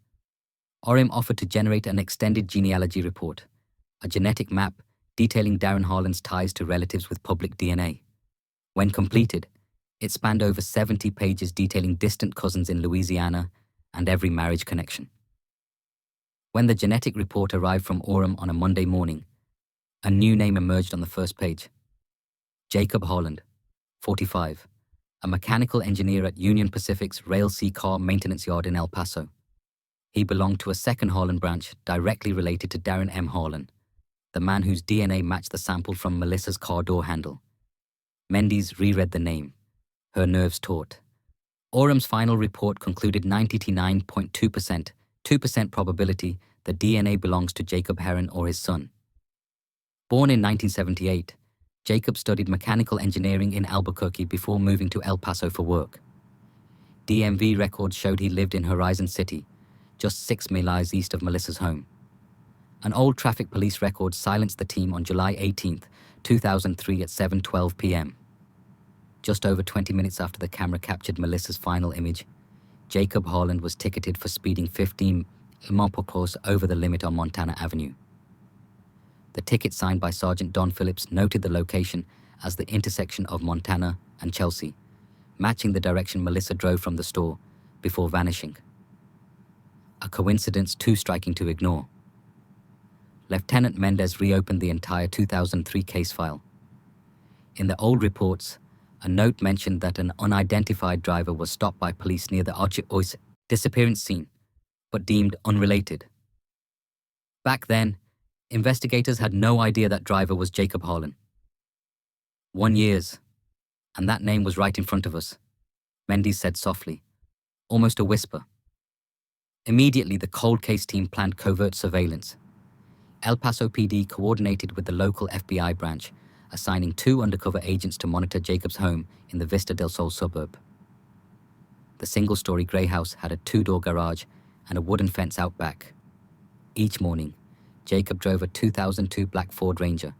Orum offered to generate an extended genealogy report, a genetic map detailing Darren Harlan's ties to relatives with public DNA. When completed, it spanned over 70 pages detailing distant cousins in Louisiana and every marriage connection. When the genetic report arrived from Orum on a Monday morning, a new name emerged on the first page. Jacob Harlan, 45, a mechanical engineer at Union Pacific's Rail C Car Maintenance Yard in El Paso. He belonged to a second Harlan branch directly related to Darren M. Harlan, the man whose DNA matched the sample from Melissa's car door handle. Mendes reread the name, her nerves taut. Orum's final report concluded 99.2%, 2% probability the DNA belongs to Jacob Harron or his son. Born in 1978, Jacob studied mechanical engineering in Albuquerque before moving to El Paso for work. DMV records showed he lived in Horizon City, just 6 miles east of Melissa's home. An old traffic police record silenced the team on July 18, 2003 at 7:12 p.m. Just over 20 minutes after the camera captured Melissa's final image, Jacob Harlan was ticketed for speeding 15 miles over the limit on Montana Avenue. The ticket signed by Sergeant Don Phillips noted the location as the intersection of Montana and Chelsea, matching the direction Melissa drove from the store before vanishing. A coincidence too striking to ignore. Lieutenant Mendes reopened the entire 2003 case file. In the old reports, a note mentioned that an unidentified driver was stopped by police near the Archie Oise disappearance scene, but deemed unrelated. Back then, investigators had no idea that driver was Jacob Harlan. 1 year, and that name was right in front of us, Mendes said softly, almost a whisper. Immediately, the cold case team planned covert surveillance. El Paso PD coordinated with the local FBI branch, assigning 2 undercover agents to monitor Jacob's home in the Vista del Sol suburb. The single-story grey house had a 2-door garage and a wooden fence out back. Each morning, Jacob drove a 2002 black Ford Ranger,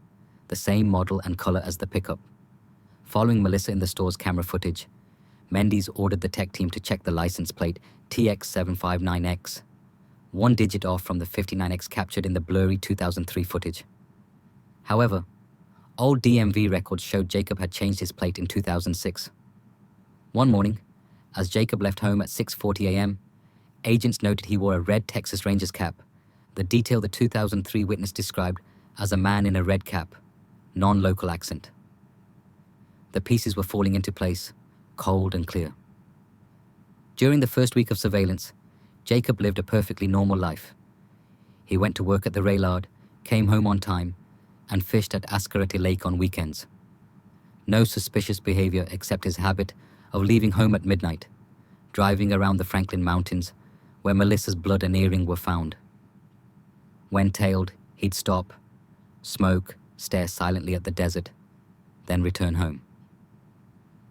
the same model and color as the pickup. Following Melissa in the store's camera footage, Mendes ordered the tech team to check the license plate TX759X, 1 digit off from the 59X captured in the blurry 2003 footage. However, old DMV records showed Jacob had changed his plate in 2006. One morning, as Jacob left home at 6:40 a.m., agents noted he wore a red Texas Rangers cap, the detail the 2003 witness described as a man in a red cap, non-local accent. The pieces were falling into place, cold and clear. During the first week of surveillance, Jacob lived a perfectly normal life. He went to work at the Railard, came home on time, and fished at Ascarete Lake on weekends. No suspicious behavior except his habit of leaving home at midnight, driving around the Franklin Mountains, where Melissa's blood and earring were found. When tailed, he'd stop, smoke, stare silently at the desert, then return home.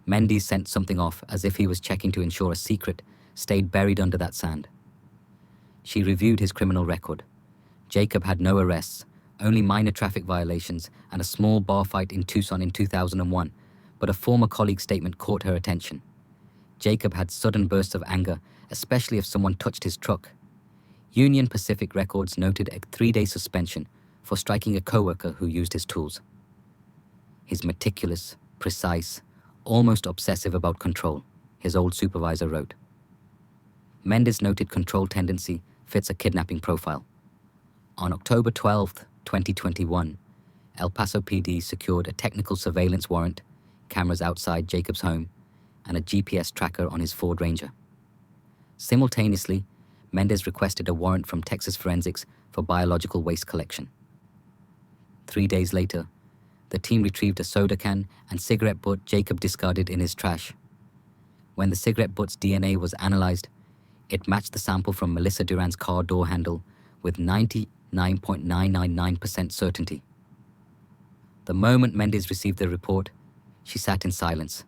Mendes sent something off as if he was checking to ensure a secret stayed buried under that sand. She reviewed his criminal record. Jacob had no arrests, only minor traffic violations and a small bar fight in Tucson in 2001, but a former colleague's statement caught her attention. Jacob had sudden bursts of anger, especially if someone touched his truck. Union Pacific records noted a 3-day suspension for striking a coworker who used his tools. He's meticulous, precise, almost obsessive about control, his old supervisor wrote. Mendes noted control tendency fits a kidnapping profile. On October 12, 2021, El Paso PD secured a technical surveillance warrant, cameras outside Jacob's home, and a GPS tracker on his Ford Ranger. Simultaneously, Mendes requested a warrant from Texas Forensics for biological waste collection. 3 days later, the team retrieved a soda can and cigarette butt Jacob discarded in his trash. When the cigarette butt's DNA was analyzed, it matched the sample from Melissa Duran's car door handle with 99.999% certainty. The moment Mendes received the report, she sat in silence.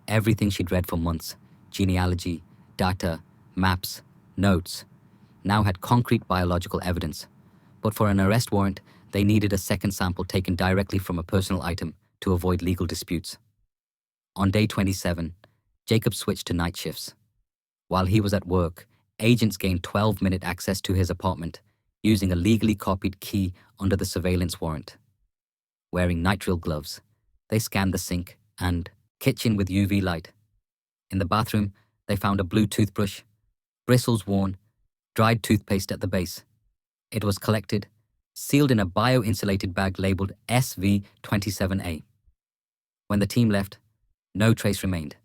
Everything she'd read for months, genealogy, data, maps, notes, now had concrete biological evidence. But for an arrest warrant, they needed a second sample taken directly from a personal item to avoid legal disputes. On day 27, Jacob switched to night shifts. While he was at work, agents gained 12-minute access to his apartment using a legally copied key under the surveillance warrant. Wearing nitrile gloves, they scanned the sink and kitchen with UV light. In the bathroom, they found a blue toothbrush, bristles worn, dried toothpaste at the base. It was collected, sealed in a bio-insulated bag labeled SV27A. When the team left, no trace remained.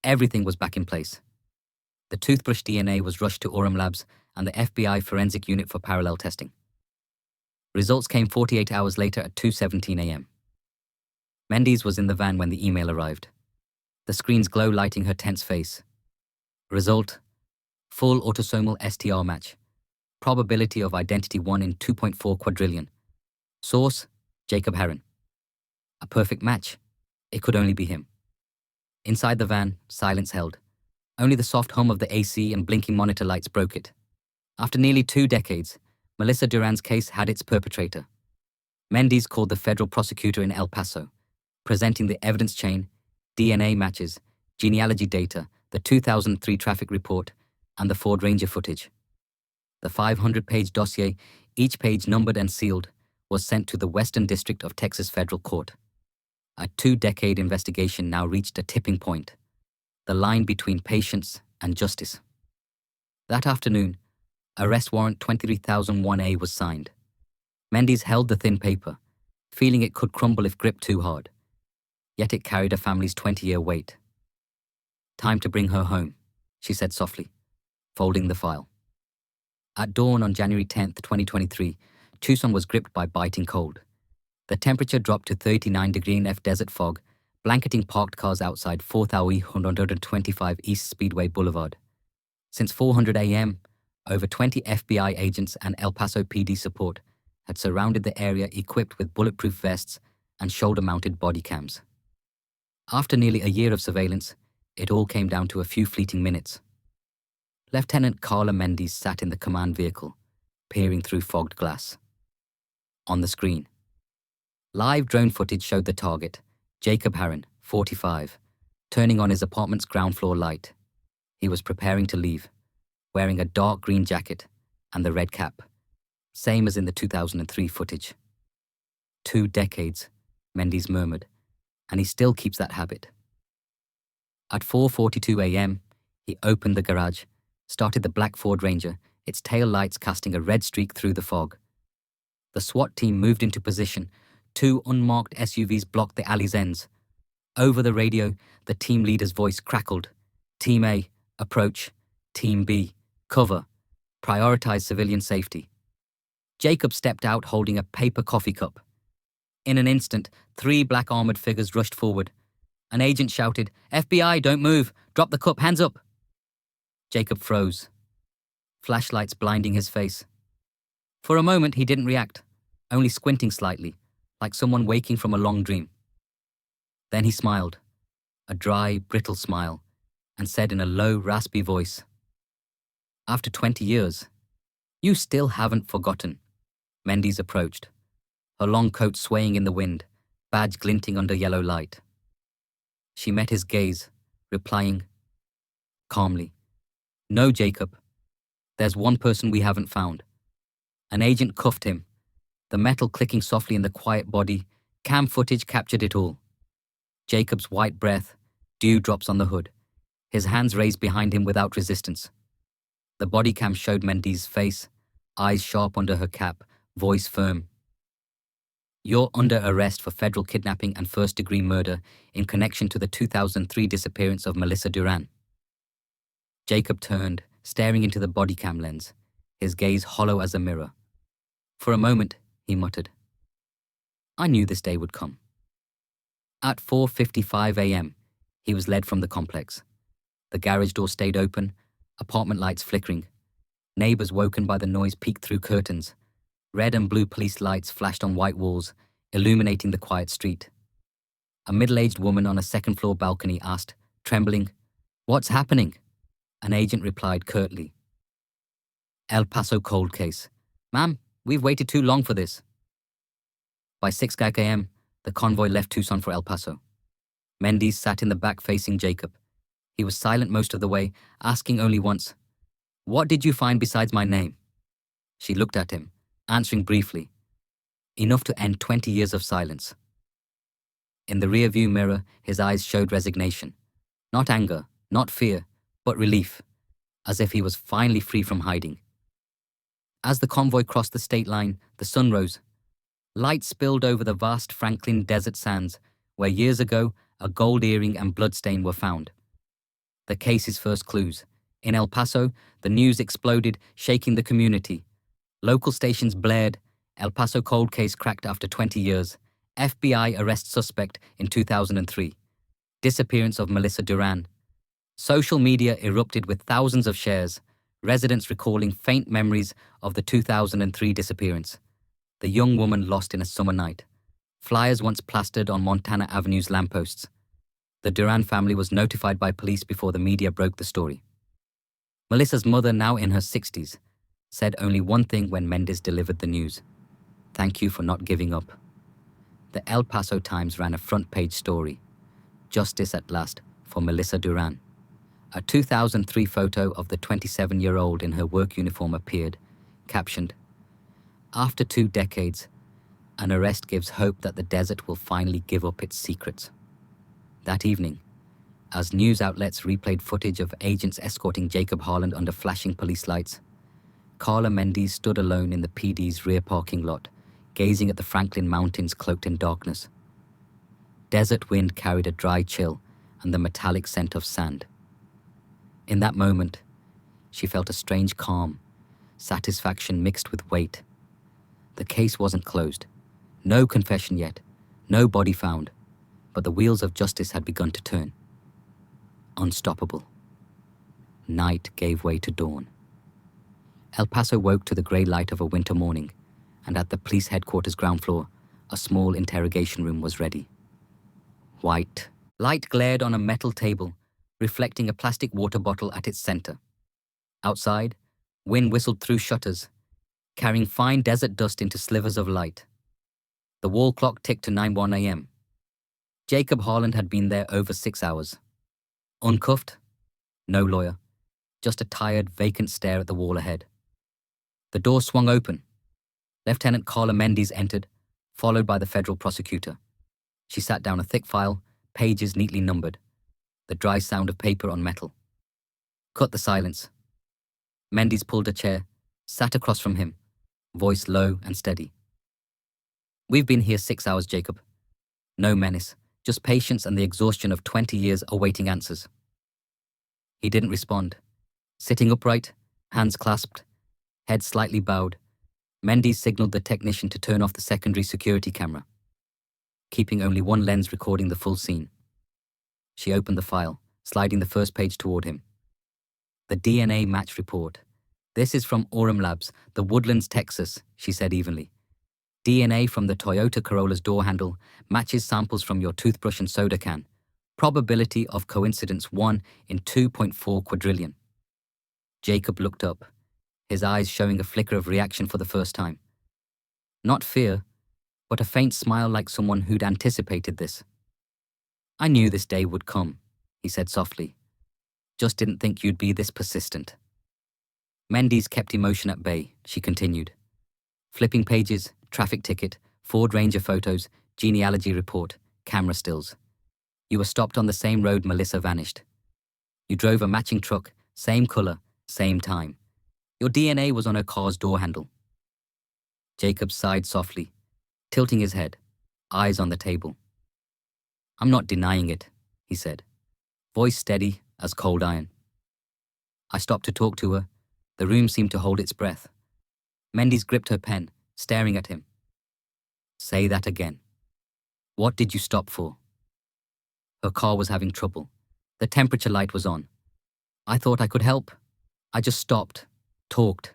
Everything was back in place. The toothbrush DNA was rushed to Orem Labs and the FBI Forensic Unit for parallel testing. Results came 48 hours later at 2:17 a.m. Mendes was in the van when the email arrived, the screen's glow lighting her tense face. Result: full autosomal STR match. Probability of identity 1 in 2.4 quadrillion. Source: Jacob Heron. A perfect match. It could only be him. Inside the van, silence held. Only the soft hum of the AC and blinking monitor lights broke it. After nearly 2 decades, Melissa Duran's case had its perpetrator. Mendes called the federal prosecutor in El Paso, presenting the evidence chain, DNA matches, genealogy data, the 2003 traffic report, and the Ford Ranger footage. The 500-page dossier, each page numbered and sealed, was sent to the Western District of Texas Federal Court. A 2-decade investigation now reached a tipping point, the line between patience and justice. That afternoon, Arrest Warrant 23001A was signed. Mendes held the thin paper, feeling it could crumble if gripped too hard. Yet it carried a family's 20-year weight. Time to bring her home, she said softly, folding the file. At dawn on January 10, 2023, Tucson was gripped by biting cold. The temperature dropped to 39°F desert fog, blanketing parked cars outside 4125 East Speedway Boulevard. Since 400 a.m., over 20 FBI agents and El Paso PD support had surrounded the area equipped with bulletproof vests and shoulder-mounted body cams. After nearly a year of surveillance, it all came down to a few fleeting minutes. Lieutenant Carla Mendes sat in the command vehicle, peering through fogged glass. On the screen, live drone footage showed the target, Jacob Harron, 45, turning on his apartment's ground floor light. He was preparing to leave, wearing a dark green jacket and the red cap, same as in the 2003 footage. 2 decades, Mendes murmured, and he still keeps that habit. At 4:42 a.m., he opened the garage, started the black Ford Ranger, its tail lights casting a red streak through the fog. The SWAT team moved into position. 2 unmarked SUVs blocked the alley's ends. Over the radio, the team leader's voice crackled. Team A, approach. Team B, cover. Prioritize civilian safety. Jacob stepped out holding a paper coffee cup. In an instant, 3 black armored figures rushed forward. An agent shouted, "FBI, don't move! Drop the cup, hands up!" Jacob froze, flashlights blinding his face. For a moment, he didn't react, only squinting slightly, like someone waking from a long dream. Then he smiled, a dry, brittle smile, and said in a low, raspy voice, "After 20 years, you still haven't forgotten." Mendes approached, her long coat swaying in the wind, badge glinting under yellow light. She met his gaze, replying calmly, "No, Jacob. There's one person we haven't found." An agent cuffed him, the metal clicking softly in the quiet body. Cam footage captured it all. Jacob's white breath, dewdrops on the hood, his hands raised behind him without resistance. The body cam showed Mendes' face, eyes sharp under her cap, voice firm. "You're under arrest for federal kidnapping and first-degree murder in connection to the 2003 disappearance of Melissa Duran." Jacob turned, staring into the body cam lens, his gaze hollow as a mirror. For a moment, he muttered, "I knew this day would come." At 4:55 a.m., he was led from the complex. The garage door stayed open, apartment lights flickering. Neighbors woken by the noise peeked through curtains. Red and blue police lights flashed on white walls, illuminating the quiet street. A middle-aged woman on a second-floor balcony asked, trembling, "What's happening?" An agent replied curtly, "El Paso cold case. Ma'am, we've waited too long for this." By 6 a.m., the convoy left Tucson for El Paso. Mendes sat in the back facing Jacob. He was silent most of the way, asking only once, "What did you find besides my name?" She looked at him, answering briefly, enough to end 20 years of silence. In the rearview mirror, his eyes showed resignation. Not anger, not fear, but relief, as if he was finally free from hiding. As the convoy crossed the state line, the sun rose. Light spilled over the vast Franklin desert sands, where years ago a gold earring and bloodstain were found. The case's first clues. In El Paso, the news exploded, shaking the community. Local stations blared, "El Paso cold case cracked after 20 years. FBI arrests suspect in 2003. Disappearance of Melissa Duran." Social media erupted with thousands of shares, residents recalling faint memories of the 2003 disappearance. The young woman lost in a summer night. Flyers once plastered on Montana Avenue's lampposts. The Duran family was notified by police before the media broke the story. Melissa's mother, now in her 60s, said only one thing when Mendes delivered the news: "Thank you for not giving up." The El Paso Times ran a front-page story: "Justice at last for Melissa Duran." A 2003 photo of the 27-year-old in her work uniform appeared, captioned, "After 2 decades, an arrest gives hope that the desert will finally give up its secrets." That evening, as news outlets replayed footage of agents escorting Jacob Harland under flashing police lights, Carla Mendes stood alone in the PD's rear parking lot, gazing at the Franklin Mountains cloaked in darkness. Desert wind carried a dry chill and the metallic scent of sand. In that moment, she felt a strange calm, satisfaction mixed with weight. The case wasn't closed. No confession yet, no body found, but the wheels of justice had begun to turn. Unstoppable. Night gave way to dawn. El Paso woke to the grey light of a winter morning, and at the police headquarters ground floor, a small interrogation room was ready. White. Light glared on a metal table, reflecting a plastic water bottle at its center. Outside, wind whistled through shutters, carrying fine desert dust into slivers of light. The wall clock ticked to 9:01 a.m. Jacob Harland had been there over 6 hours. Uncuffed? No lawyer. Just a tired, vacant stare at the wall ahead. The door swung open. Lieutenant Carla Mendes entered, followed by the federal prosecutor. She sat down a thick file, pages neatly numbered, the dry sound of paper on metal. Cut the silence. Mendes pulled a chair, sat across from him, voice low and steady. We've been here 6 hours, Jacob. No menace, just patience and the exhaustion of 20 years awaiting answers. He didn't respond. Sitting upright, hands clasped, head slightly bowed, Mendes signaled the technician to turn off the secondary security camera, keeping only one lens recording the full scene. She opened the file, sliding the first page toward him. The DNA match report. This is from Orem Labs, the Woodlands, Texas, she said evenly. DNA from the Toyota Corolla's door handle matches samples from your toothbrush and soda can. Probability of coincidence 1 in 2.4 quadrillion. Jacob looked up, his eyes showing a flicker of reaction for the first time. Not fear, but a faint smile like someone who'd anticipated this. I knew this day would come, he said softly. Just didn't think you'd be this persistent. Mendes kept emotion at bay, she continued. Flipping pages, traffic ticket, Ford Ranger photos, genealogy report, camera stills. You were stopped on the same road Melissa vanished. You drove a matching truck, same color, same time. Your DNA was on her car's door handle. Jacob sighed softly, tilting his head, eyes on the table. I'm not denying it, he said, voice steady as cold iron. I stopped to talk to her. The room seemed to hold its breath. Mendes gripped her pen, staring at him. Say that again. What did you stop for? Her car was having trouble. The temperature light was on. I thought I could help. I just stopped, talked.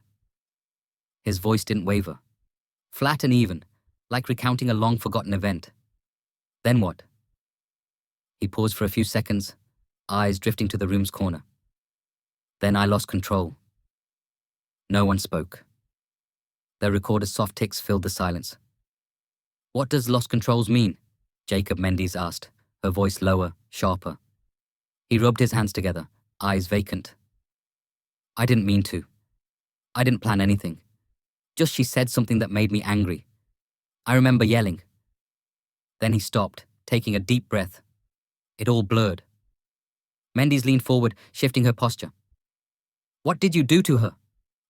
His voice didn't waver. Flat and even, like recounting a long-forgotten event. Then what? He paused for a few seconds, eyes drifting to the room's corner. Then I lost control. No one spoke. The recorder's soft ticks filled the silence. What does lost controls mean? Jacob Mendes asked, her voice lower, sharper. He rubbed his hands together, eyes vacant. I didn't mean to. I didn't plan anything. Just she said something that made me angry. I remember yelling. Then he stopped, taking a deep breath. It all blurred. Mendes leaned forward, shifting her posture. What did you do to her?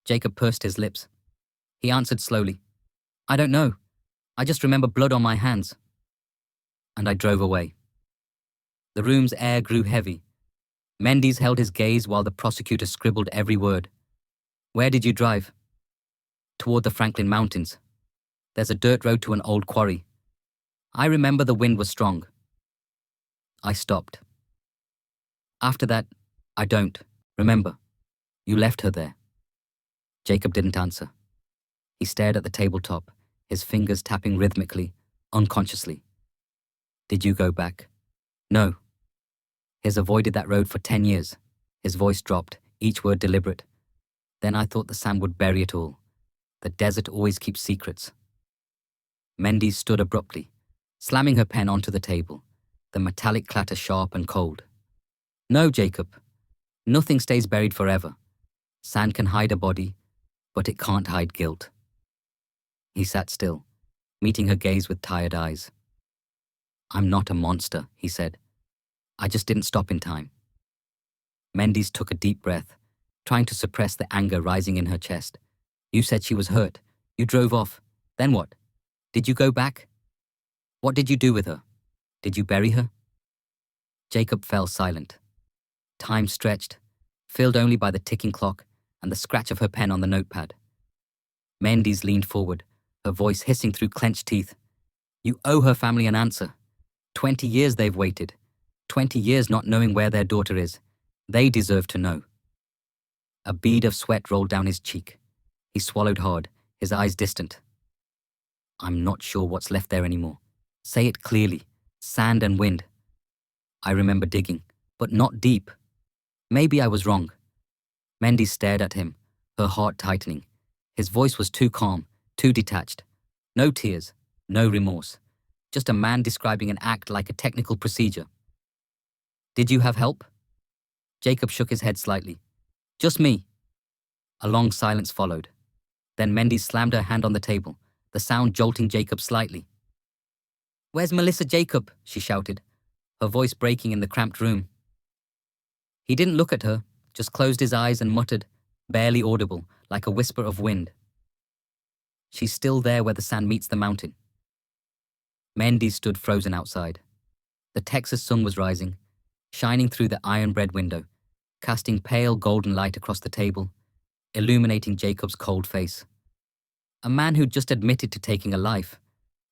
Jacob pursed his lips. He answered slowly. I don't know. I just remember blood on my hands. And I drove away. The room's air grew heavy. Mendes held his gaze while the prosecutor scribbled every word. Where did you drive? Toward the Franklin Mountains. There's a dirt road to an old quarry. I remember the wind was strong. I stopped. After that, I don't. Remember, you left her there. Jacob didn't answer. He stared at the tabletop, his fingers tapping rhythmically, unconsciously. Did you go back? No. He's avoided that road for 10 years. His voice dropped, each word deliberate. Then I thought the sand would bury it all. The desert always keeps secrets. Mendes stood abruptly, slamming her pen onto the table, the metallic clatter sharp and cold. No, Jacob. Nothing stays buried forever. Sand can hide a body, but it can't hide guilt. He sat still, meeting her gaze with tired eyes. I'm not a monster, he said. I just didn't stop in time. Mendes took a deep breath, trying to suppress the anger rising in her chest. You said she was hurt. You drove off. Then what? Did you go back? What did you do with her? Did you bury her? Jacob fell silent. Time stretched, filled only by the ticking clock and the scratch of her pen on the notepad. Mendes leaned forward, her voice hissing through clenched teeth. You owe her family an answer. 20 years they've waited. 20 years not knowing where their daughter is. They deserve to know. A bead of sweat rolled down his cheek. He swallowed hard, his eyes distant. I'm not sure what's left there anymore. Say it clearly. Sand and wind. I remember digging, but not deep. Maybe I was wrong. Mendes stared at him, her heart tightening. His voice was too calm, too detached. No tears, no remorse. Just a man describing an act like a technical procedure. Did you have help? Jacob shook his head slightly. Just me. A long silence followed. Then Mendes slammed her hand on the table, the sound jolting Jacob slightly. Where's Melissa Jacob? She shouted, her voice breaking in the cramped room. He didn't look at her, just closed his eyes and muttered, barely audible, like a whisper of wind. She's still there where the sand meets the mountain. Mendes stood frozen outside. The Texas sun was rising, shining through the iron-bred window, casting pale golden light across the table, illuminating Jacob's cold face. A man who'd just admitted to taking a life,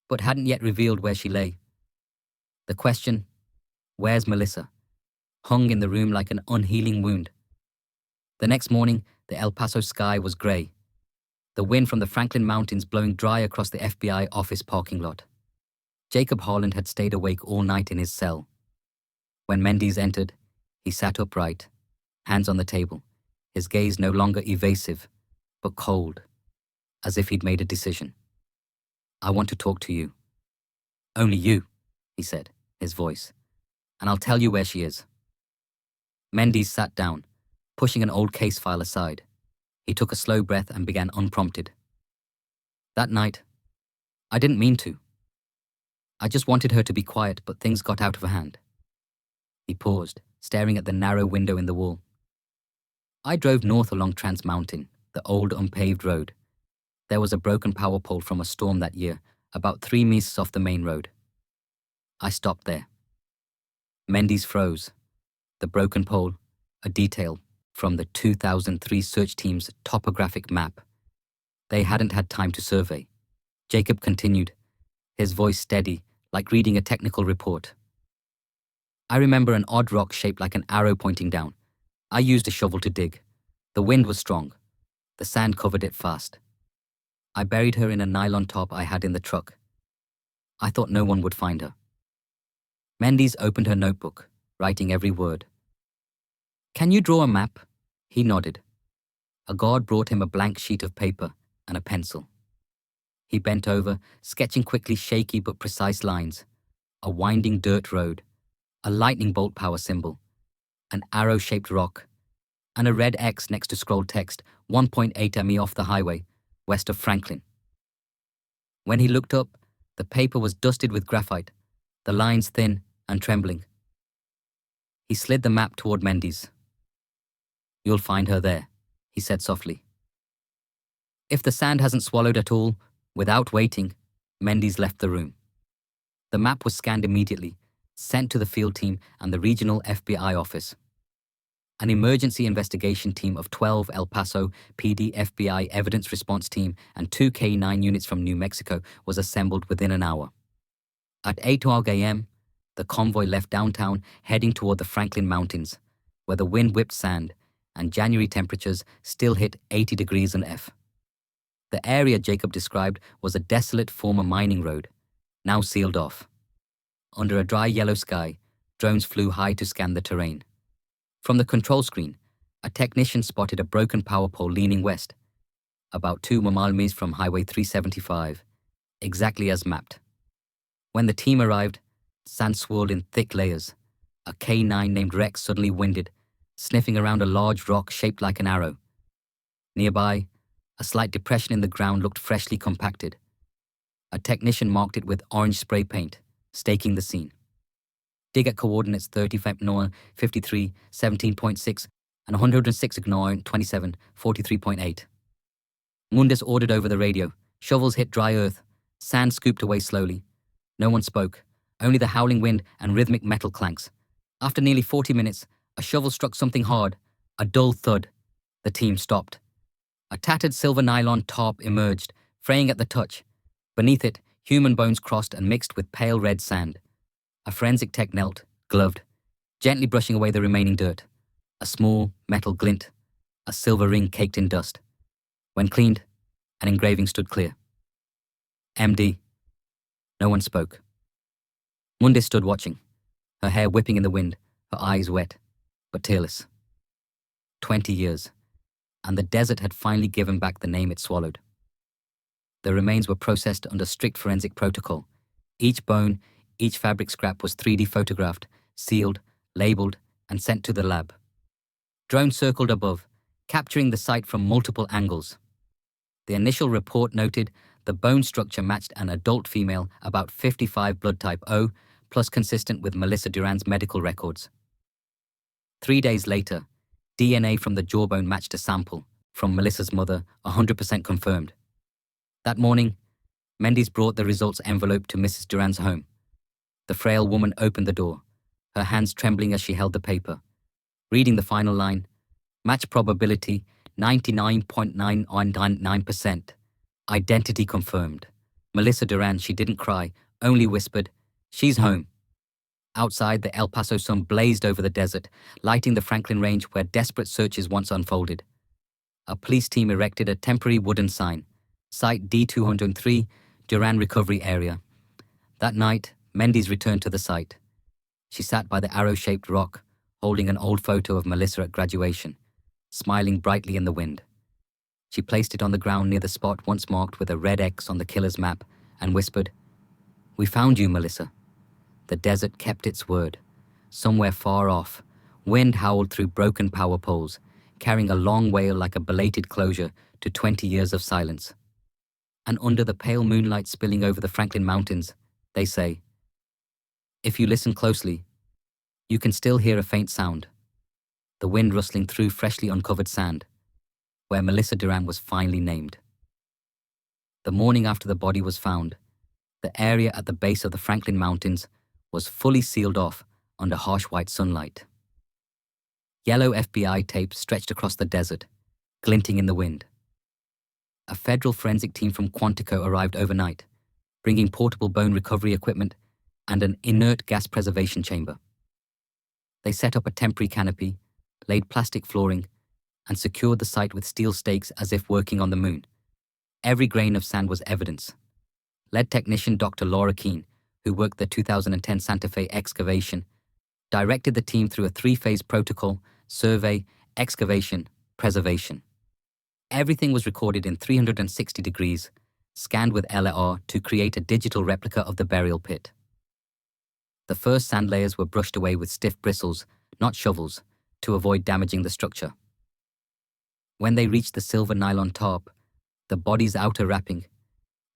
but hadn't yet revealed where she lay. The question, where's Melissa, hung in the room like an unhealing wound. The next morning, the El Paso sky was grey, the wind from the Franklin Mountains blowing dry across the FBI office parking lot. Jacob Harland had stayed awake all night in his cell. When Mendes entered, he sat upright, hands on the table, his gaze no longer evasive, but cold, as if he'd made a decision. I want to talk to you. Only you, he said, his voice, and I'll tell you where she is. Mendes sat down, pushing an old case file aside. He took a slow breath and began unprompted. That night, I didn't mean to. I just wanted her to be quiet, but things got out of hand. He paused, staring at the narrow window in the wall. I drove north along Trans Mountain, the old unpaved road. There was a broken power pole from a storm that year, about 3 meters off the main road. I stopped there. Mendes froze. The broken pole, a detail from the 2003 search team's topographic map. They hadn't had time to survey. Jacob continued, his voice steady, like reading a technical report. I remember an odd rock shaped like an arrow pointing down. I used a shovel to dig. The wind was strong. The sand covered it fast. I buried her in a nylon top I had in the truck. I thought no one would find her. Mendes opened her notebook, writing every word. Can you draw a map? He nodded. A guard brought him a blank sheet of paper and a pencil. He bent over, sketching quickly shaky but precise lines. A winding dirt road, a lightning bolt power symbol, an arrow-shaped rock, and a red X next to scrolled text, 1.8 mi off the highway, west of Franklin. When he looked up, the paper was dusted with graphite, the lines thin and trembling. He slid the map toward Mendes. You'll find her there, he said softly. If the sand hasn't swallowed at all, without waiting, Mendes left the room. The map was scanned immediately, sent to the field team and the regional FBI office. An emergency investigation team of 12 El Paso PD FBI evidence response team and 2 K9 units from New Mexico was assembled within an hour. At 8:00 a.m., the convoy left downtown, heading toward the Franklin Mountains, where the wind whipped sand and January temperatures still hit 80 degrees and F. The area Jacob described was a desolate former mining road, now sealed off. Under a dry yellow sky, drones flew high to scan the terrain. From the control screen, a technician spotted a broken power pole leaning west, about 2 miles from Highway 375, exactly as mapped. When the team arrived, sand swirled in thick layers. A K9 named Rex suddenly winded, sniffing around a large rock shaped like an arrow. Nearby, a slight depression in the ground looked freshly compacted. A technician marked it with orange spray paint, staking the scene. Dig at coordinates 35 north, 53, 17.6, and 106 north, 27, 43.8. Mundus ordered over the radio. Shovels hit dry earth. Sand scooped away slowly. No one spoke, only the howling wind and rhythmic metal clanks. After nearly 40 minutes, a shovel struck something hard, a dull thud. The team stopped. A tattered silver nylon tarp emerged, fraying at the touch. Beneath it, human bones crossed and mixed with pale red sand. A forensic tech knelt, gloved, gently brushing away the remaining dirt. A small metal glint, a silver ring caked in dust. When cleaned, an engraving stood clear. MD. No one spoke. Mundis stood watching, her hair whipping in the wind, her eyes wet, but tearless. 20 years, and the desert had finally given back the name it swallowed. The remains were processed under strict forensic protocol. Each bone, each fabric scrap was 3D photographed, sealed, labeled, and sent to the lab. Drones circled above, capturing the site from multiple angles. The initial report noted the bone structure matched an adult female about 55 blood type O, plus consistent with Melissa Duran's medical records. 3 days later, DNA from the jawbone matched a sample from Melissa's mother, 100% confirmed. That morning, Mendes brought the results envelope to Mrs. Duran's home. The frail woman opened the door, her hands trembling as she held the paper. Reading the final line, match probability 99.999%. Identity confirmed. Melissa Duran, she didn't cry, only whispered, "She's home." Outside, the El Paso sun blazed over the desert, lighting the Franklin Range where desperate searches once unfolded. A police team erected a temporary wooden sign, Site D203, Duran Recovery Area. That night, Mendes returned to the site. She sat by the arrow-shaped rock, holding an old photo of Melissa at graduation, smiling brightly in the wind. She placed it on the ground near the spot once marked with a red X on the killer's map and whispered, "We found you, Melissa." The desert kept its word. Somewhere far off, wind howled through broken power poles, carrying a long wail like a belated closure to 20 years of silence. And under the pale moonlight spilling over the Franklin Mountains, they say, if you listen closely, you can still hear a faint sound, the wind rustling through freshly uncovered sand, where Melissa Duran was finally named. The morning after the body was found, the area at the base of the Franklin Mountains was fully sealed off under harsh white sunlight. Yellow FBI tape stretched across the desert, glinting in the wind. A federal forensic team from Quantico arrived overnight, bringing portable bone recovery equipment and an inert gas preservation chamber. They set up a temporary canopy, laid plastic flooring, and secured the site with steel stakes as if working on the moon. Every grain of sand was evidence. Lead technician Dr. Laura Keene, who worked the 2010 Santa Fe excavation, directed the team through a 3-phase protocol: survey, excavation, preservation. Everything was recorded in 360 degrees, scanned with LAR to create a digital replica of the burial pit. The first sand layers were brushed away with stiff bristles, not shovels, to avoid damaging the structure. When they reached the silver nylon tarp, the body's outer wrapping,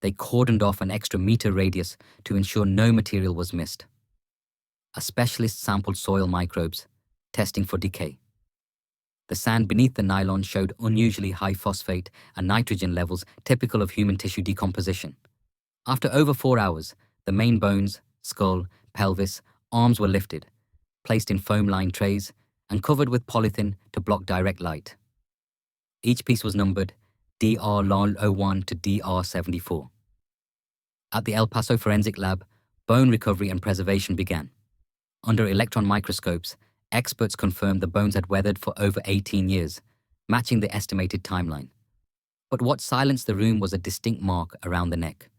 they cordoned off an extra meter radius to ensure no material was missed. A specialist sampled soil microbes, testing for decay. The sand beneath the nylon showed unusually high phosphate and nitrogen levels typical of human tissue decomposition. After over 4 hours, the main bones, skull, pelvis, arms were lifted, placed in foam-lined trays, and covered with polythene to block direct light. Each piece was numbered DR01 to DR74. At the El Paso Forensic Lab, bone recovery and preservation began. Under electron microscopes, experts confirmed the bones had weathered for over 18 years, matching the estimated timeline. But what silenced the room was a distinct mark around the neck,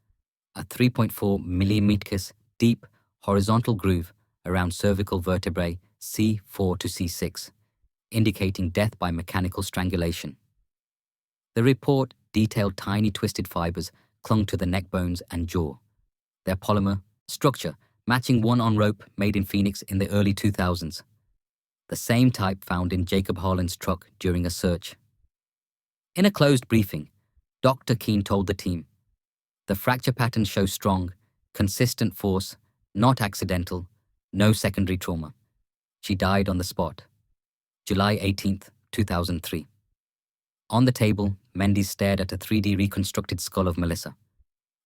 a 3.4 millimeters deep horizontal groove around cervical vertebrae C4 to C6, indicating death by mechanical strangulation. The report detailed tiny twisted fibers clung to the neck bones and jaw, their polymer structure matching one on rope made in Phoenix in the early 2000s, the same type found in Jacob Harlan's truck during a search. In a closed briefing, Dr. Keene told the team, "The fracture patterns show strong, consistent force, not accidental, no secondary trauma. She died on the spot. July 18th, 2003. On the table, Mendes stared at a 3D reconstructed skull of Melissa.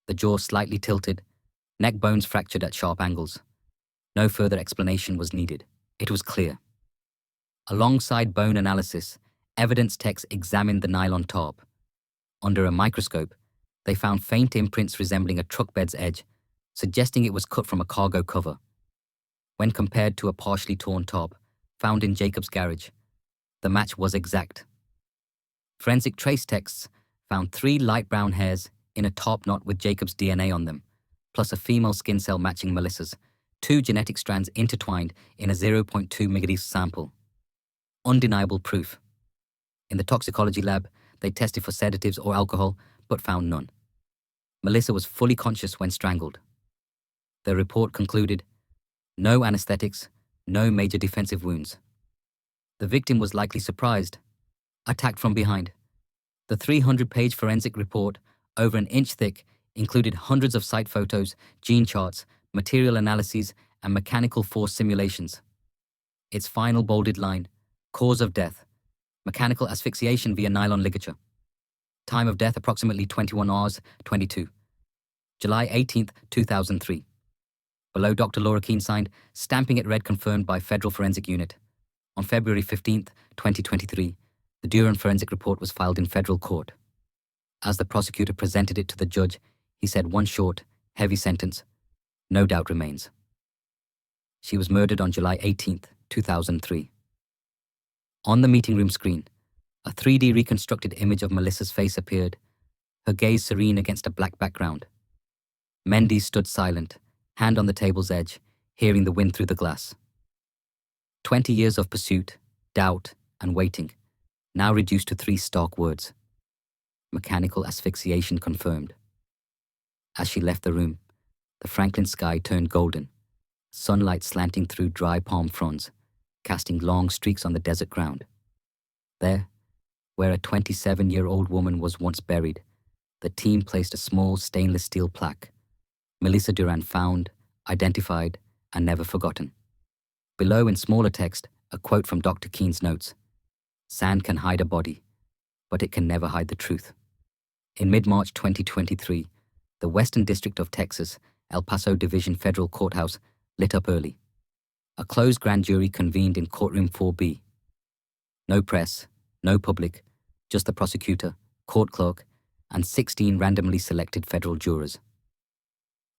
The jaw slightly tilted, neck bones fractured at sharp angles. No further explanation was needed. It was clear. Alongside bone analysis, evidence techs examined the nylon tarp. Under a microscope, they found faint imprints resembling a truck bed's edge, suggesting it was cut from a cargo cover. When compared to a partially torn tarp found in Jacob's garage, the match was exact. Forensic trace texts found 3 light brown hairs in a top knot with Jacob's DNA on them, plus a female skin cell matching Melissa's, 2 genetic strands intertwined in a 0.2 megadis sample. Undeniable proof. In the toxicology lab, they tested for sedatives or alcohol, but found none. Melissa was fully conscious when strangled. The report concluded, no anesthetics, no major defensive wounds. The victim was likely surprised, attacked from behind. The 300-page forensic report, over an inch thick, included hundreds of site photos, gene charts, material analyses, and mechanical force simulations. Its final bolded line, cause of death, mechanical asphyxiation via nylon ligature. Time of death approximately 21 hours, 22. July 18, 2003. Below Dr. Laura Keane signed, stamping it red confirmed by Federal Forensic Unit. On February 15, 2023, the Duran forensic report was filed in federal court. As the prosecutor presented it to the judge, he said one short, heavy sentence, no doubt remains. She was murdered on July 18, 2003. On the meeting room screen, a 3D reconstructed image of Melissa's face appeared, her gaze serene against a black background. Mendes stood silent, hand on the table's edge, hearing the wind through the glass. 20 years of pursuit, doubt, and waiting, now reduced to 3 stark words. Mechanical asphyxiation confirmed. As she left the room, the Franklin sky turned golden, sunlight slanting through dry palm fronds, casting long streaks on the desert ground. There, where a 27-year-old woman was once buried, the team placed a small stainless steel plaque. Melissa Duran found, identified, and never forgotten. Below in smaller text, a quote from Dr. Keane's notes. Sand can hide a body, but it can never hide the truth. In mid-March 2023, the Western District of Texas, El Paso Division Federal Courthouse, lit up early. A closed grand jury convened in courtroom 4B. No press, no public, just the prosecutor, court clerk, and 16 randomly selected federal jurors.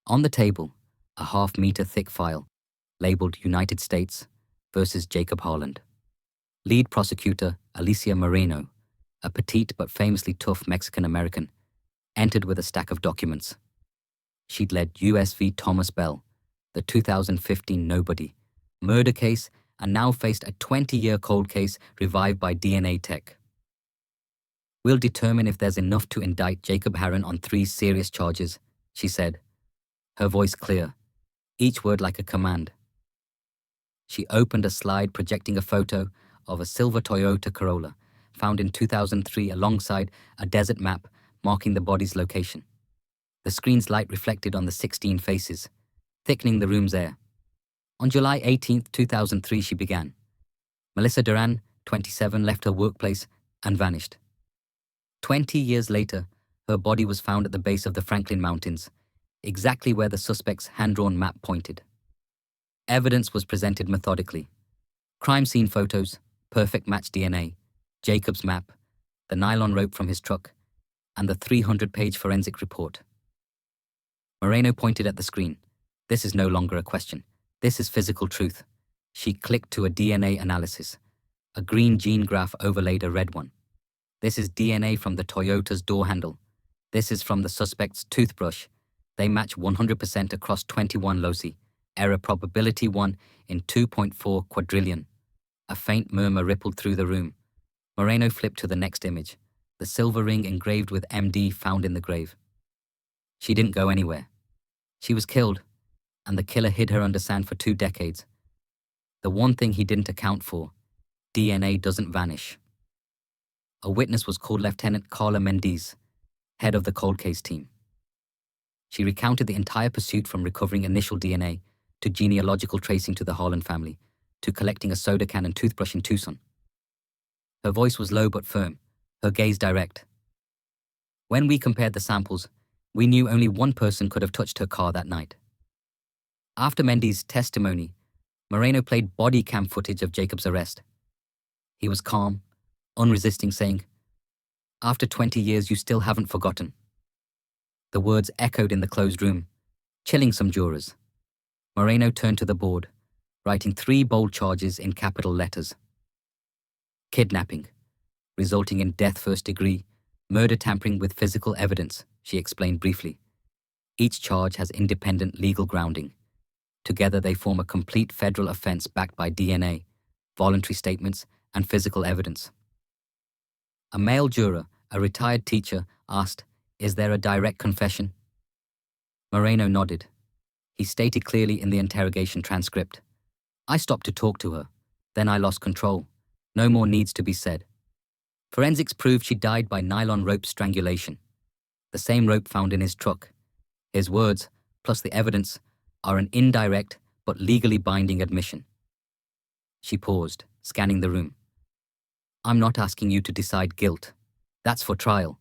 On the table, a half-meter thick file, labeled United States versus Jacob Harland. Lead prosecutor Alicia Moreno, a petite but famously tough Mexican-American, entered with a stack of documents. She'd led U.S. v. Thomas Bell, the 2015 Nobody, murder case, and now faced a 20-year cold case revived by DNA tech. We'll determine if there's enough to indict Jacob Harron on 3 serious charges, she said, her voice clear, each word like a command. She opened a slide projecting a photo of a silver Toyota Corolla, found in 2003 alongside a desert map marking the body's location. The screen's light reflected on the 16 faces, thickening the room's air. On July 18, 2003, she began. Melissa Duran, 27, left her workplace and vanished. 20 years later, her body was found at the base of the Franklin Mountains, exactly where the suspect's hand-drawn map pointed. Evidence was presented methodically. Crime scene photos, perfect match DNA, Jacob's map, the nylon rope from his truck, and the 300-page forensic report. Moreno pointed at the screen. This is no longer a question. This is physical truth. She clicked to a DNA analysis. A green gene graph overlaid a red one. This is DNA from the Toyota's door handle. This is from the suspect's toothbrush. They match 100% across 21 loci. Error probability 1 in 2.4 quadrillion. A faint murmur rippled through the room. Moreno flipped to the next image, the silver ring engraved with MD found in the grave. She didn't go anywhere. She was killed, and the killer hid her under sand for 2 decades. The one thing he didn't account for, DNA doesn't vanish. A witness was called Lieutenant Carla Mendes, head of the cold case team. She recounted the entire pursuit from recovering initial DNA to genealogical tracing to the Harlan family, to collecting a soda can and toothbrush in Tucson. Her voice was low but firm, her gaze direct. When we compared the samples, we knew only one person could have touched her car that night. After Mendes' testimony, Moreno played body cam footage of Jacob's arrest. He was calm, unresisting, saying, "After 20 years, you still haven't forgotten." The words echoed in the closed room, chilling some jurors. Moreno turned to the board, writing 3 bold charges in capital letters. Kidnapping, resulting in death first degree, Murder tampering with physical evidence, she explained briefly. Each charge has independent legal grounding. Together they form a complete federal offense backed by DNA, voluntary statements, and physical evidence. A male juror, a retired teacher, asked, "Is there a direct confession?" Moreno nodded. He stated clearly in the interrogation transcript, "I stopped to talk to her. Then I lost control. No more needs to be said." Forensics proved she died by nylon rope strangulation, the same rope found in his truck. His words, plus the evidence, are an indirect but legally binding admission. She paused, scanning the room. "I'm not asking you to decide guilt. That's for trial.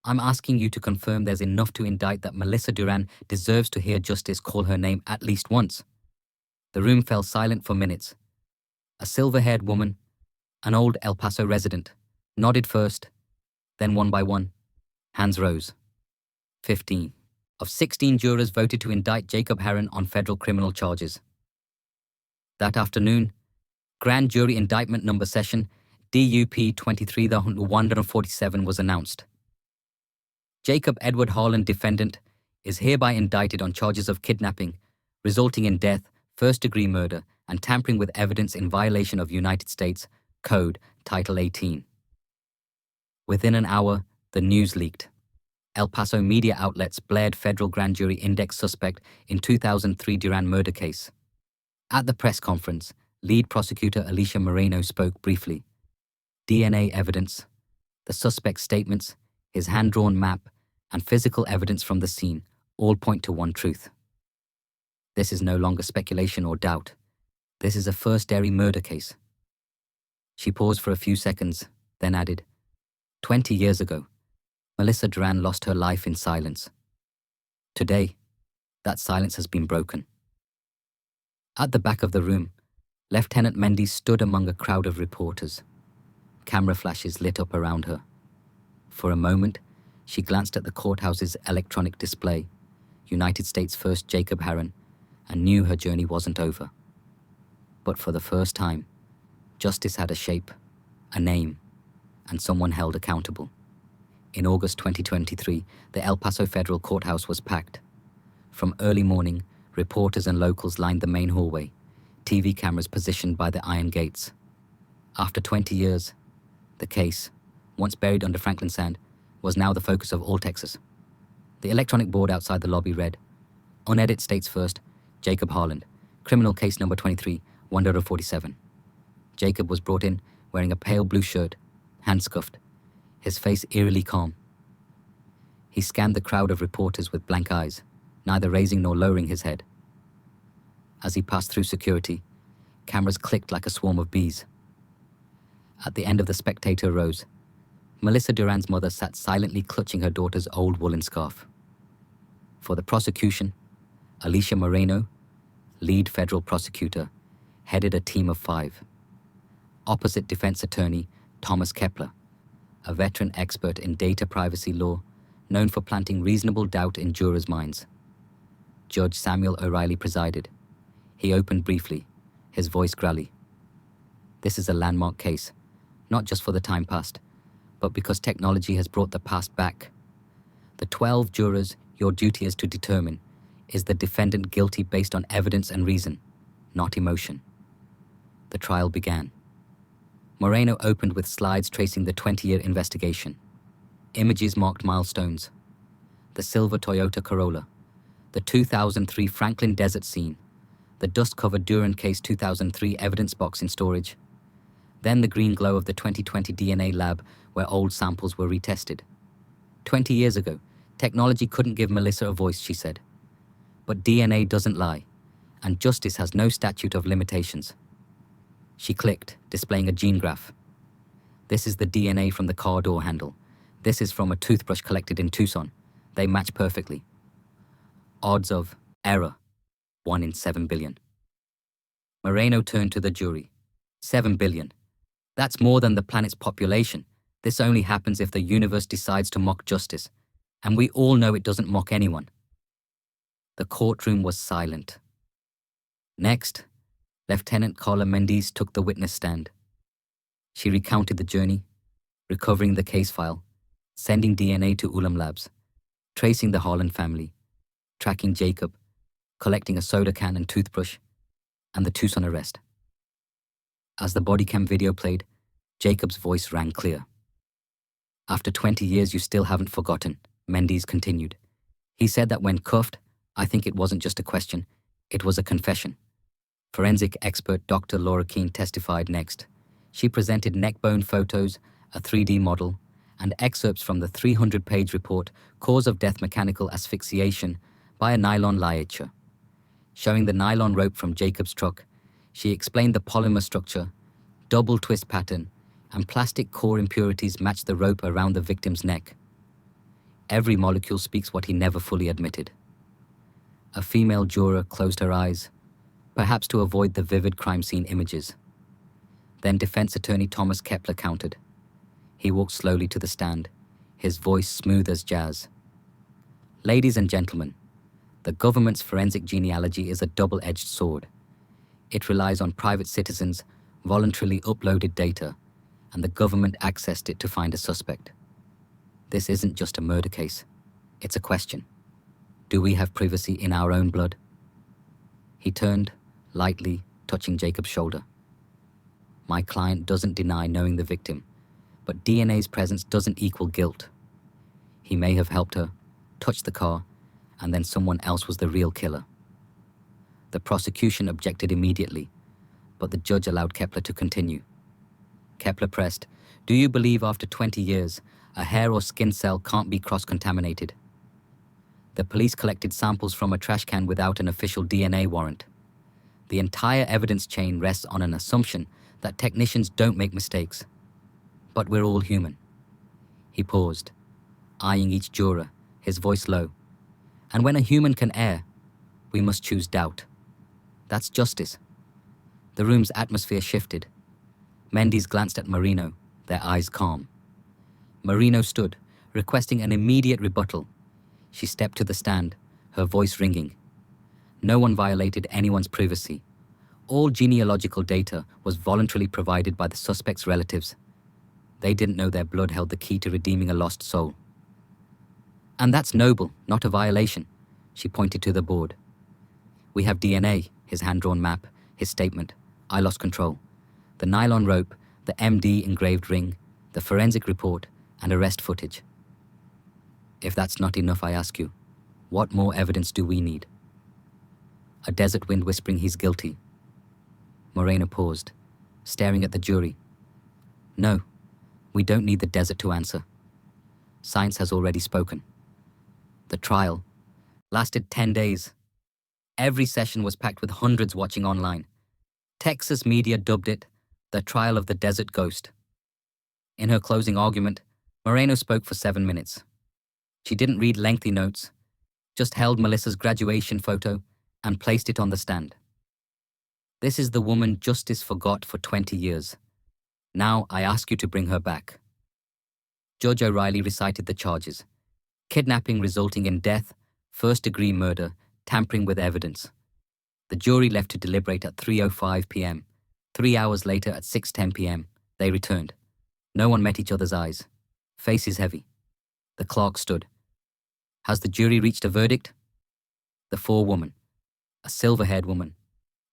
I'm asking you to confirm there's enough to indict that Melissa Duran deserves to hear justice call her name at least once." The room fell silent for minutes. A silver-haired woman, an old El Paso resident, nodded first, then one by one. Hands rose. 15 of 16 jurors voted to indict Jacob Herron on federal criminal charges. That afternoon, Grand Jury Indictment Number Session DUP 23-147 was announced. Jacob Edward Harlan, defendant, is hereby indicted on charges of kidnapping, resulting in death, first-degree murder, and tampering with evidence in violation of United States Code Title 18. Within an hour, the news leaked. El Paso media outlets blared federal grand jury index suspect in 2003 Duran murder case. At the press conference, lead prosecutor Alicia Moreno spoke briefly. DNA evidence, the suspect's statements, his hand-drawn map, and physical evidence from the scene all point to one truth. This is no longer speculation or doubt. This is a first-degree murder case. She paused for a few seconds, then added, 20 years ago, Melissa Duran lost her life in silence. Today, that silence has been broken. At the back of the room, Lieutenant Mendes stood among a crowd of reporters. Camera flashes lit up around her. For a moment, she glanced at the courthouse's electronic display, United States First Jacob Herron, and knew her journey wasn't over. But for the first time, justice had a shape, a name, and someone held accountable. In August 2023, the El Paso Federal Courthouse was packed. From early morning, reporters and locals lined the main hallway, TV cameras positioned by the iron gates. After 20 years, the case, once buried under Franklin sand, was now the focus of all Texas. The electronic board outside the lobby read, "Unedited States First, Jacob Harlan, criminal case number 23-147. Jacob was brought in wearing a pale blue shirt, hand scuffed, his face eerily calm. He scanned the crowd of reporters with blank eyes, neither raising nor lowering his head. As he passed through security, cameras clicked like a swarm of bees. At the end of the spectator rows, Melissa Duran's mother sat silently clutching her daughter's old woolen scarf. For the prosecution, Alicia Moreno, lead federal prosecutor, headed a team of 5. Opposite defense attorney Thomas Kepler, a veteran expert in data privacy law, known for planting reasonable doubt in jurors' minds. Judge Samuel O'Reilly presided. He opened briefly, his voice growly. "This is a landmark case, not just for the time past, but because technology has brought the past back. The 12 jurors your duty is to determine, is the defendant guilty based on evidence and reason, not emotion." The trial began. Moreno opened with slides tracing the 20-year investigation. Images marked milestones. The silver Toyota Corolla, the 2003 Franklin desert scene, the dust-covered Duran case 2003 evidence box in storage. Then the green glow of the 2020 DNA lab where old samples were retested. 20 years ago, technology couldn't give Melissa a voice, she said. But DNA doesn't lie, and justice has no statute of limitations. She clicked, displaying a gene graph. This is the DNA from the car door handle. This is from a toothbrush collected in Tucson. They match perfectly. Odds of error, 1 in 7 billion. Moreno turned to the jury. 7 billion. That's more than the planet's population. This only happens if the universe decides to mock justice. And we all know it doesn't mock anyone. The courtroom was silent. Next, Lieutenant Carla Mendes took the witness stand. She recounted the journey, recovering the case file, sending DNA to Ulam Labs, tracing the Holland family, tracking Jacob, collecting a soda can and toothbrush, and the Tucson arrest. As the body cam video played, Jacob's voice rang clear. After 20 years, you still haven't forgotten, Mendes continued. He said that when cuffed, I think it wasn't just a question, it was a confession. Forensic expert Dr. Laura Keane testified next. She presented neckbone photos, a 3D model, and excerpts from the 300-page report Cause of Death Mechanical Asphyxiation by a Nylon Ligature. Showing the nylon rope from Jacob's truck, she explained the polymer structure, double twist pattern, and plastic core impurities matched the rope around the victim's neck. Every molecule speaks what he never fully admitted. A female juror closed her eyes, perhaps to avoid the vivid crime scene images. Then defense attorney Thomas Kepler countered. He walked slowly to the stand, his voice smooth as jazz. Ladies and gentlemen, the government's forensic genealogy is a double-edged sword. It relies on private citizens' voluntarily uploaded data, and the government accessed it to find a suspect. This isn't just a murder case. It's a question. Do we have privacy in our own blood? He turned, lightly touching Jacob's shoulder. My client doesn't deny knowing the victim, but DNA's presence doesn't equal guilt. He may have helped her, touched the car, and then someone else was the real killer. The prosecution objected immediately, but the judge allowed Kepler to continue. Kepler pressed, do you believe after 20 years, a hair or skin cell can't be cross-contaminated? The police collected samples from a trash can without an official DNA warrant. The entire evidence chain rests on an assumption that technicians don't make mistakes. But we're all human. He paused, eyeing each juror, his voice low. And when a human can err, we must choose doubt. That's justice. The room's atmosphere shifted. Mendes glanced at Marino, their eyes calm. Marino stood, requesting an immediate rebuttal. She stepped to the stand, her voice ringing. No one violated anyone's privacy. All genealogical data was voluntarily provided by the suspect's relatives. They didn't know their blood held the key to redeeming a lost soul. And that's noble, not a violation, she pointed to the board. We have DNA, his hand-drawn map, his statement. I lost control. The nylon rope, the MD engraved ring, the forensic report, and arrest footage. If that's not enough, I ask you, what more evidence do we need? A desert wind whispering he's guilty. Moreno paused, staring at the jury. No, we don't need the desert to answer. Science has already spoken. The trial lasted 10 days. Every session was packed with hundreds watching online. Texas media dubbed it the trial of the desert ghost. In her closing argument, Moreno spoke for 7 minutes. She didn't read lengthy notes, just held Melissa's graduation photo and placed it on the stand. This is the woman justice forgot for 20 years. Now I ask you to bring her back. Judge O'Reilly recited the charges. Kidnapping resulting in death, first-degree murder, tampering with evidence. The jury left to deliberate at 3:05 p.m. 3 hours later at 6:10 p.m. They returned. No one met each other's eyes. Faces heavy. The clerk stood. Has the jury reached a verdict? The forewoman, a silver-haired woman,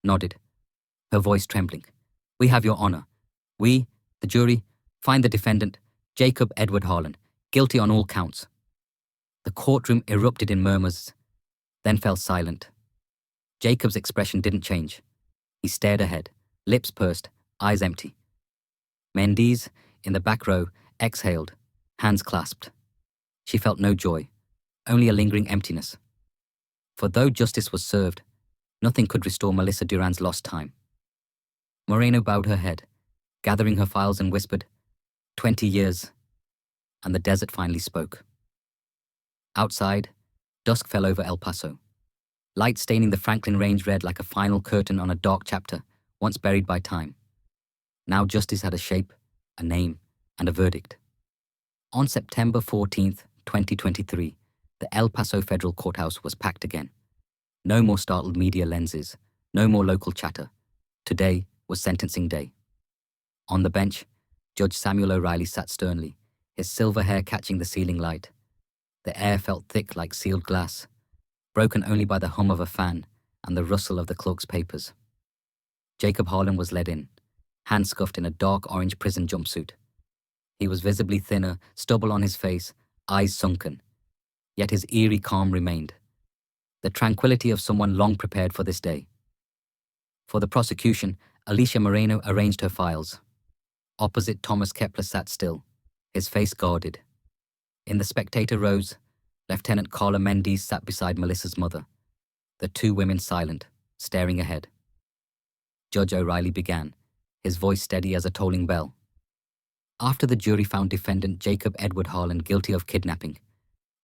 nodded, her voice trembling. We have your honor. We, the jury, find the defendant, Jacob Edward Harlan, guilty on all counts. The courtroom erupted in murmurs, then fell silent. Jacob's expression didn't change. He stared ahead, lips pursed, eyes empty. Mendes, in the back row, exhaled, hands clasped. She felt no joy, only a lingering emptiness. For though justice was served, nothing could restore Melissa Duran's lost time. Moreno bowed her head, gathering her files and whispered, 20 years, and the desert finally spoke. Outside, dusk fell over El Paso, light staining the Franklin Range red like a final curtain on a dark chapter, once buried by time. Now justice had a shape, a name, and a verdict. On September 14th, 2023, the El Paso Federal Courthouse was packed again. No more startled media lenses, no more local chatter. Today was sentencing day. On the bench, Judge Samuel O'Reilly sat sternly, his silver hair catching the ceiling light. The air felt thick like sealed glass, broken only by the hum of a fan and the rustle of the clerk's papers. Jacob Harlan was led in, handscuffed in a dark orange prison jumpsuit. He was visibly thinner, stubble on his face, eyes sunken. Yet his eerie calm remained, the tranquility of someone long prepared for this day. For the prosecution, Alicia Moreno arranged her files. Opposite, Thomas Kepler sat still, his face guarded. In the spectator rows, Lieutenant Carla Mendes sat beside Melissa's mother, the two women silent, staring ahead. Judge O'Reilly began, his voice steady as a tolling bell. After the jury found defendant Jacob Edward Harlan guilty of kidnapping,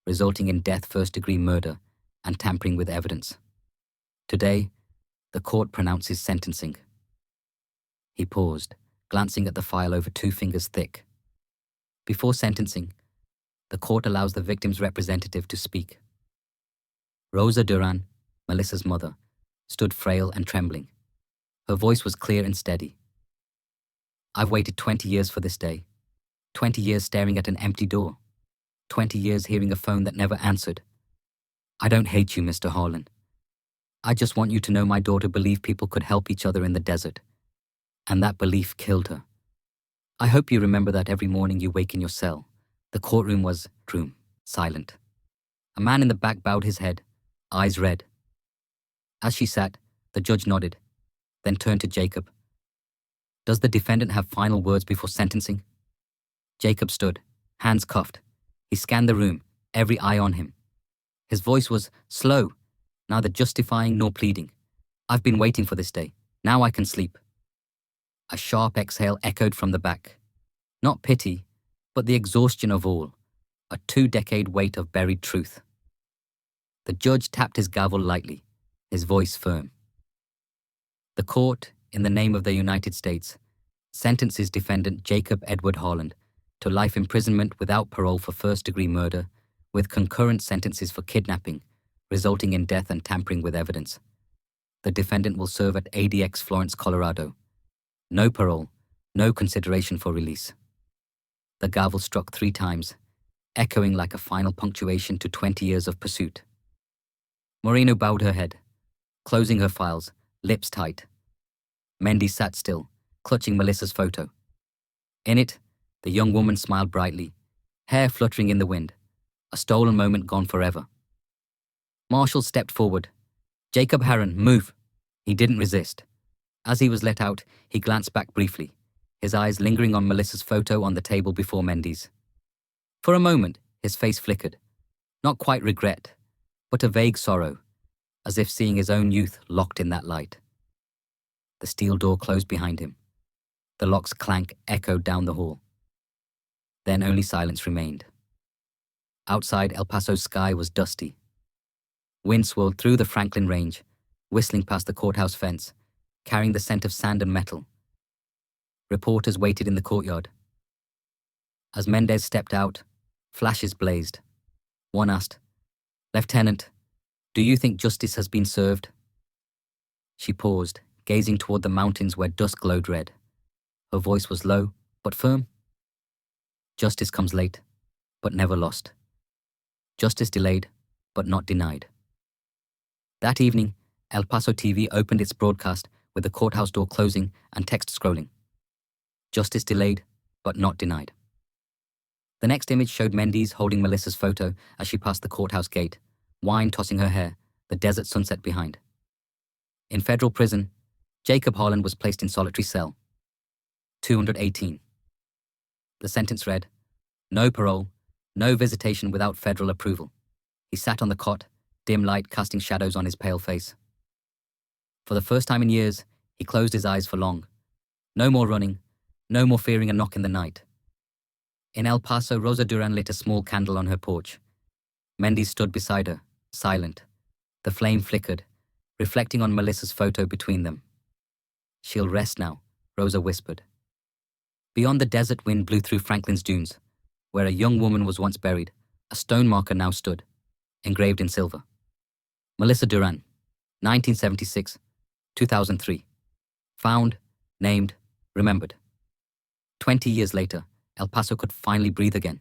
resulting in death, first-degree murder, and tampering with evidence, today, the court pronounces sentencing. He paused, glancing at the file over 2 fingers thick. Before sentencing, the court allows the victim's representative to speak. Rosa Duran, Melissa's mother, stood frail and trembling. Her voice was clear and steady. I've waited 20 years for this day. 20 years staring at an empty door. 20 years hearing a phone that never answered. I don't hate you, Mr. Harlan. I just want you to know my daughter believed people could help each other in the desert. And that belief killed her. I hope you remember that every morning you wake in your cell. The courtroom was silent. A man in the back bowed his head, eyes red. As she sat, the judge nodded, then turned to Jacob. Does the defendant have final words before sentencing? Jacob stood, hands cuffed. He scanned the room, every eye on him. His voice was slow, neither justifying nor pleading. I've been waiting for this day. Now I can sleep. A sharp exhale echoed from the back. Not pity, but the exhaustion of all, a 2-decade wait of buried truth. The judge tapped his gavel lightly, his voice firm. The court, in the name of the United States, sentences defendant Jacob Edward Harlan to life imprisonment without parole for first-degree murder, with concurrent sentences for kidnapping, resulting in death and tampering with evidence. The defendant will serve at ADX Florence, Colorado. No parole, no consideration for release. The gavel struck 3 times, echoing like a final punctuation to 20 years of pursuit. Moreno bowed her head, closing her files, lips tight. Mendes sat still, clutching Melissa's photo. In it, the young woman smiled brightly, hair fluttering in the wind, a stolen moment gone forever. Marshall stepped forward. Jacob Harlan, move. He didn't resist. As he was let out, he glanced back briefly, his eyes lingering on Melissa's photo on the table before Mendes. For a moment, his face flickered. Not quite regret, but a vague sorrow, as if seeing his own youth locked in that light. The steel door closed behind him. The lock's clank echoed down the hall. Then only silence remained. Outside, El Paso's sky was dusty. Wind swirled through the Franklin Range, whistling past the courthouse fence, carrying the scent of sand and metal. Reporters waited in the courtyard. As Mendez stepped out, flashes blazed. One asked, "Lieutenant, do you think justice has been served?" She paused, gazing toward the mountains where dusk glowed red. Her voice was low, but firm. Justice comes late, but never lost. Justice delayed, but not denied. That evening, El Paso TV opened its broadcast with the courthouse door closing and text scrolling. Justice delayed, but not denied. The next image showed Mendes holding Melissa's photo as she passed the courthouse gate, wine tossing her hair, the desert sunset behind. In federal prison, Jacob Harlan was placed in solitary cell 218. The sentence read, no parole, no visitation without federal approval. He sat on the cot, dim light casting shadows on his pale face. For the first time in years, he closed his eyes for long. No more running, no more fearing a knock in the night. In El Paso, Rosa Duran lit a small candle on her porch. Mendes stood beside her, silent. The flame flickered, reflecting on Melissa's photo between them. She'll rest now, Rosa whispered. Beyond, the desert wind blew through Franklin's dunes, where a young woman was once buried. A stone marker now stood, engraved in silver. Melissa Duran, 1976, 2003. Found, named, remembered. 20 years later, El Paso could finally breathe again.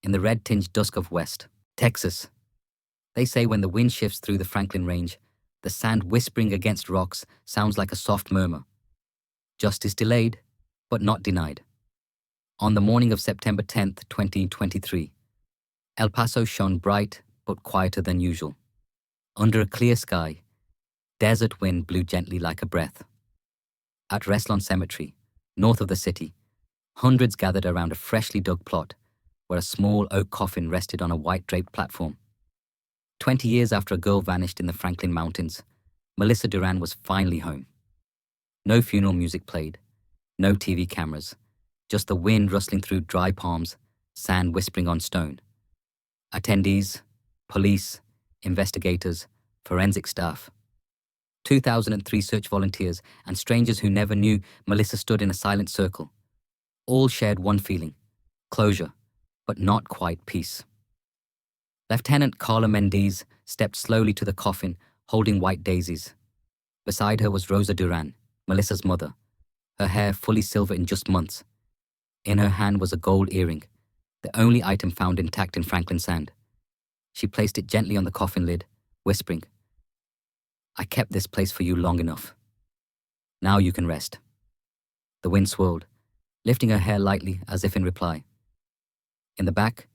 In the red-tinged dusk of West Texas, they say when the wind shifts through the Franklin Range, the sand whispering against rocks sounds like a soft murmur. Justice delayed, but not denied. On the morning of September 10th, 2023, El Paso shone bright but quieter than usual. Under a clear sky, desert wind blew gently like a breath. At Reslon Cemetery, north of the city, hundreds gathered around a freshly dug plot where a small oak coffin rested on a white draped platform. 20 years after a girl vanished in the Franklin Mountains, Melissa Duran was finally home. No funeral music played, no TV cameras, just the wind rustling through dry palms, sand whispering on stone. Attendees, police, investigators, forensic staff, 2003 search volunteers, and strangers who never knew Melissa stood in a silent circle. All shared one feeling: closure, but not quite peace. Lieutenant Carla Mendez stepped slowly to the coffin, holding white daisies. Beside her was Rosa Duran, Melissa's mother, her hair fully silver in just months. In her hand was a gold earring, the only item found intact in Franklin sand. She placed it gently on the coffin lid, whispering, "I kept this place for you long enough. Now you can rest." The wind swirled, lifting her hair lightly as if in reply. In the back,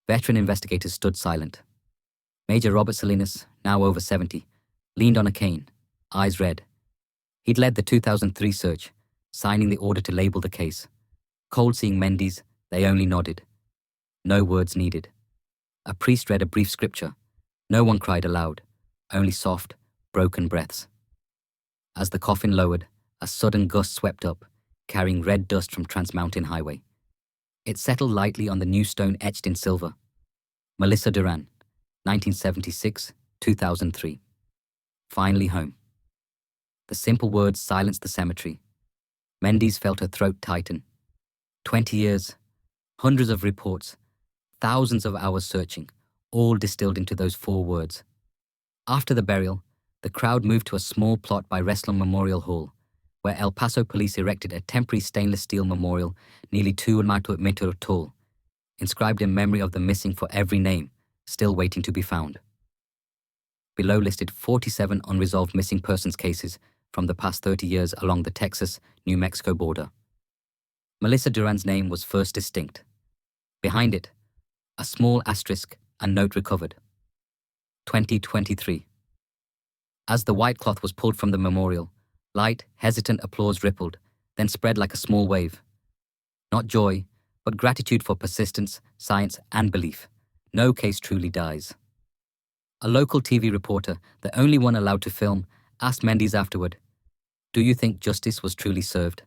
veteran investigators stood silent. Major Robert Salinas, now over 70, leaned on a cane, eyes red. He'd led the 2003 search, signing the order to label the case. Cold seeing Mendez, they only nodded. No words needed. A priest read a brief scripture. No one cried aloud, only soft, broken breaths. As the coffin lowered, a sudden gust swept up, carrying red dust from Trans-Mountain Highway. It settled lightly on the new stone etched in silver. Melissa Duran, 1976-2003. Finally home. The simple words silenced the cemetery. Mendez felt her throat tighten. 20 years, hundreds of reports, thousands of hours searching, all distilled into those 4 words. After the burial, the crowd moved to a small plot by Reslon Memorial Hall, where El Paso police erected a temporary stainless steel memorial nearly 2.5 meters tall, inscribed in memory of the missing for every name, still waiting to be found. Below listed 47 unresolved missing persons cases from the past 30 years along the Texas-New Mexico border. Melissa Duran's name was first distinct. Behind it, a small asterisk and note recovered. 2023. As the white cloth was pulled from the memorial, light, hesitant applause rippled, then spread like a small wave. Not joy, but gratitude for persistence, science, and belief. No case truly dies. A local TV reporter, the only one allowed to film, asked Mendez afterward, "Do you think justice was truly served?"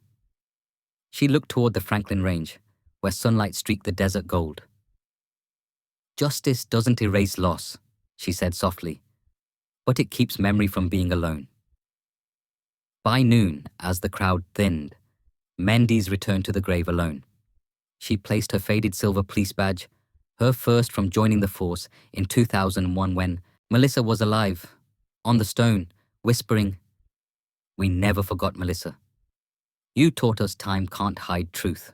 She looked toward the Franklin Range, where sunlight streaked the desert gold. "Justice doesn't erase loss," she said softly, "but it keeps memory from being alone." By noon, as the crowd thinned, Mendez returned to the grave alone. She placed her faded silver police badge, her first from joining the force in 2001 when Melissa was alive, on the stone, whispering, "We never forgot Melissa. You taught us time can't hide truth."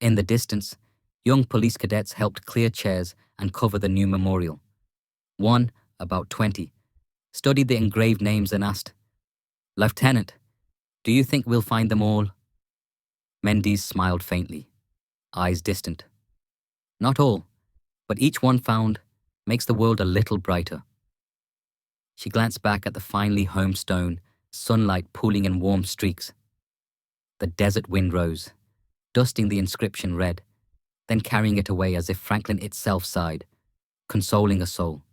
In the distance, young police cadets helped clear chairs and cover the new memorial. One, about 20, studied the engraved names and asked, "Lieutenant, do you think we'll find them all?" Mendez smiled faintly, eyes distant. "Not all, but each one found makes the world a little brighter." She glanced back at the finely honed stone, sunlight pooling in warm streaks. The desert wind rose, dusting the inscription red, then carrying it away as if Franklin itself sighed, consoling a soul,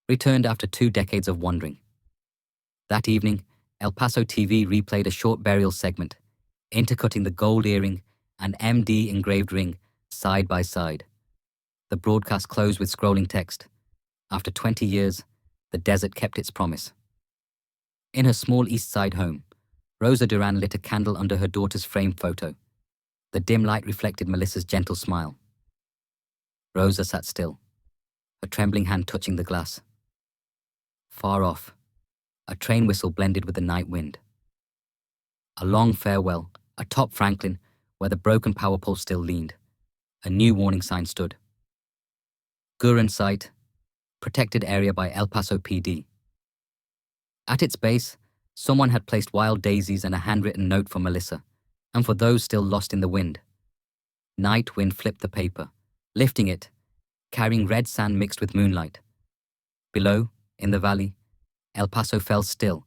returned after 2 decades of wandering. That evening, El Paso TV replayed a short burial segment, intercutting the gold earring and MD engraved ring side by side. The broadcast closed with scrolling text. After 20 years, the desert kept its promise. In her small East Side home, Rosa Duran lit a candle under her daughter's framed photo. The dim light reflected Melissa's gentle smile. Rosa sat still, her trembling hand touching the glass. Far off, a train whistle blended with the night wind. A long farewell, atop Franklin, where the broken power pole still leaned. A new warning sign stood. Guren Site, protected area by El Paso PD. At its base, someone had placed wild daisies and a handwritten note for Melissa, and for those still lost in the wind. Night wind flipped the paper, lifting it, carrying red sand mixed with moonlight. Below, in the valley, El Paso fell still,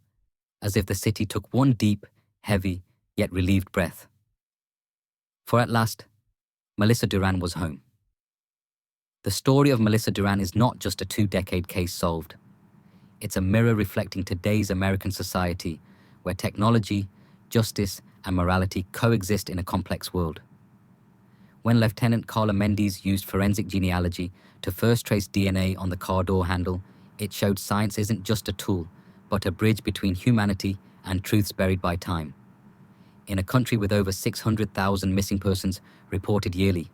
as if the city took one deep, heavy, yet relieved breath. For at last, Melissa Duran was home. The story of Melissa Duran is not just a 2-decade case solved. It's a mirror reflecting today's American society, where technology, justice, and morality coexist in a complex world. When Lieutenant Carla Mendes used forensic genealogy to first trace DNA on the car door handle, it showed science isn't just a tool, but a bridge between humanity and truths buried by time. In a country with over 600,000 missing persons reported yearly,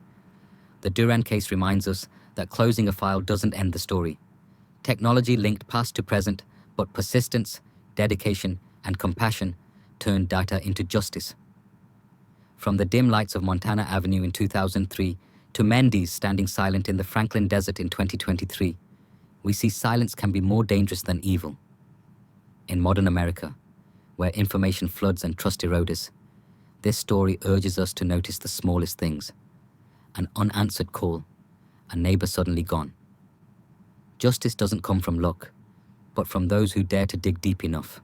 the Duran case reminds us that closing a file doesn't end the story. Technology linked past to present, but persistence, dedication, and compassion turned data into justice. From the dim lights of Montana Avenue in 2003 to Mendes standing silent in the Franklin Desert in 2023, we see silence can be more dangerous than evil. In modern America, where information floods and trust erodes, this story urges us to notice the smallest things. An unanswered call, a neighbor suddenly gone. Justice doesn't come from luck, but from those who dare to dig deep enough.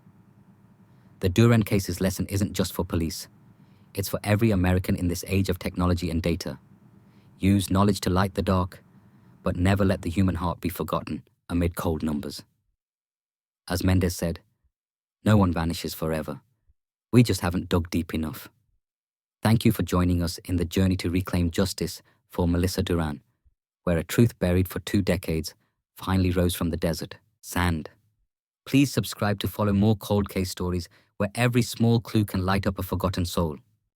The Duran case's lesson isn't just for police. It's for every American in this age of technology and data. Use knowledge to light the dark, but never let the human heart be forgotten amid cold numbers. As Mendes said, no one vanishes forever. We just haven't dug deep enough. Thank you for joining us in the journey to reclaim justice for Melissa Duran, where a truth buried for 2 decades finally rose from the desert, sand. Please subscribe to follow more cold case stories where every small clue can light up a forgotten soul.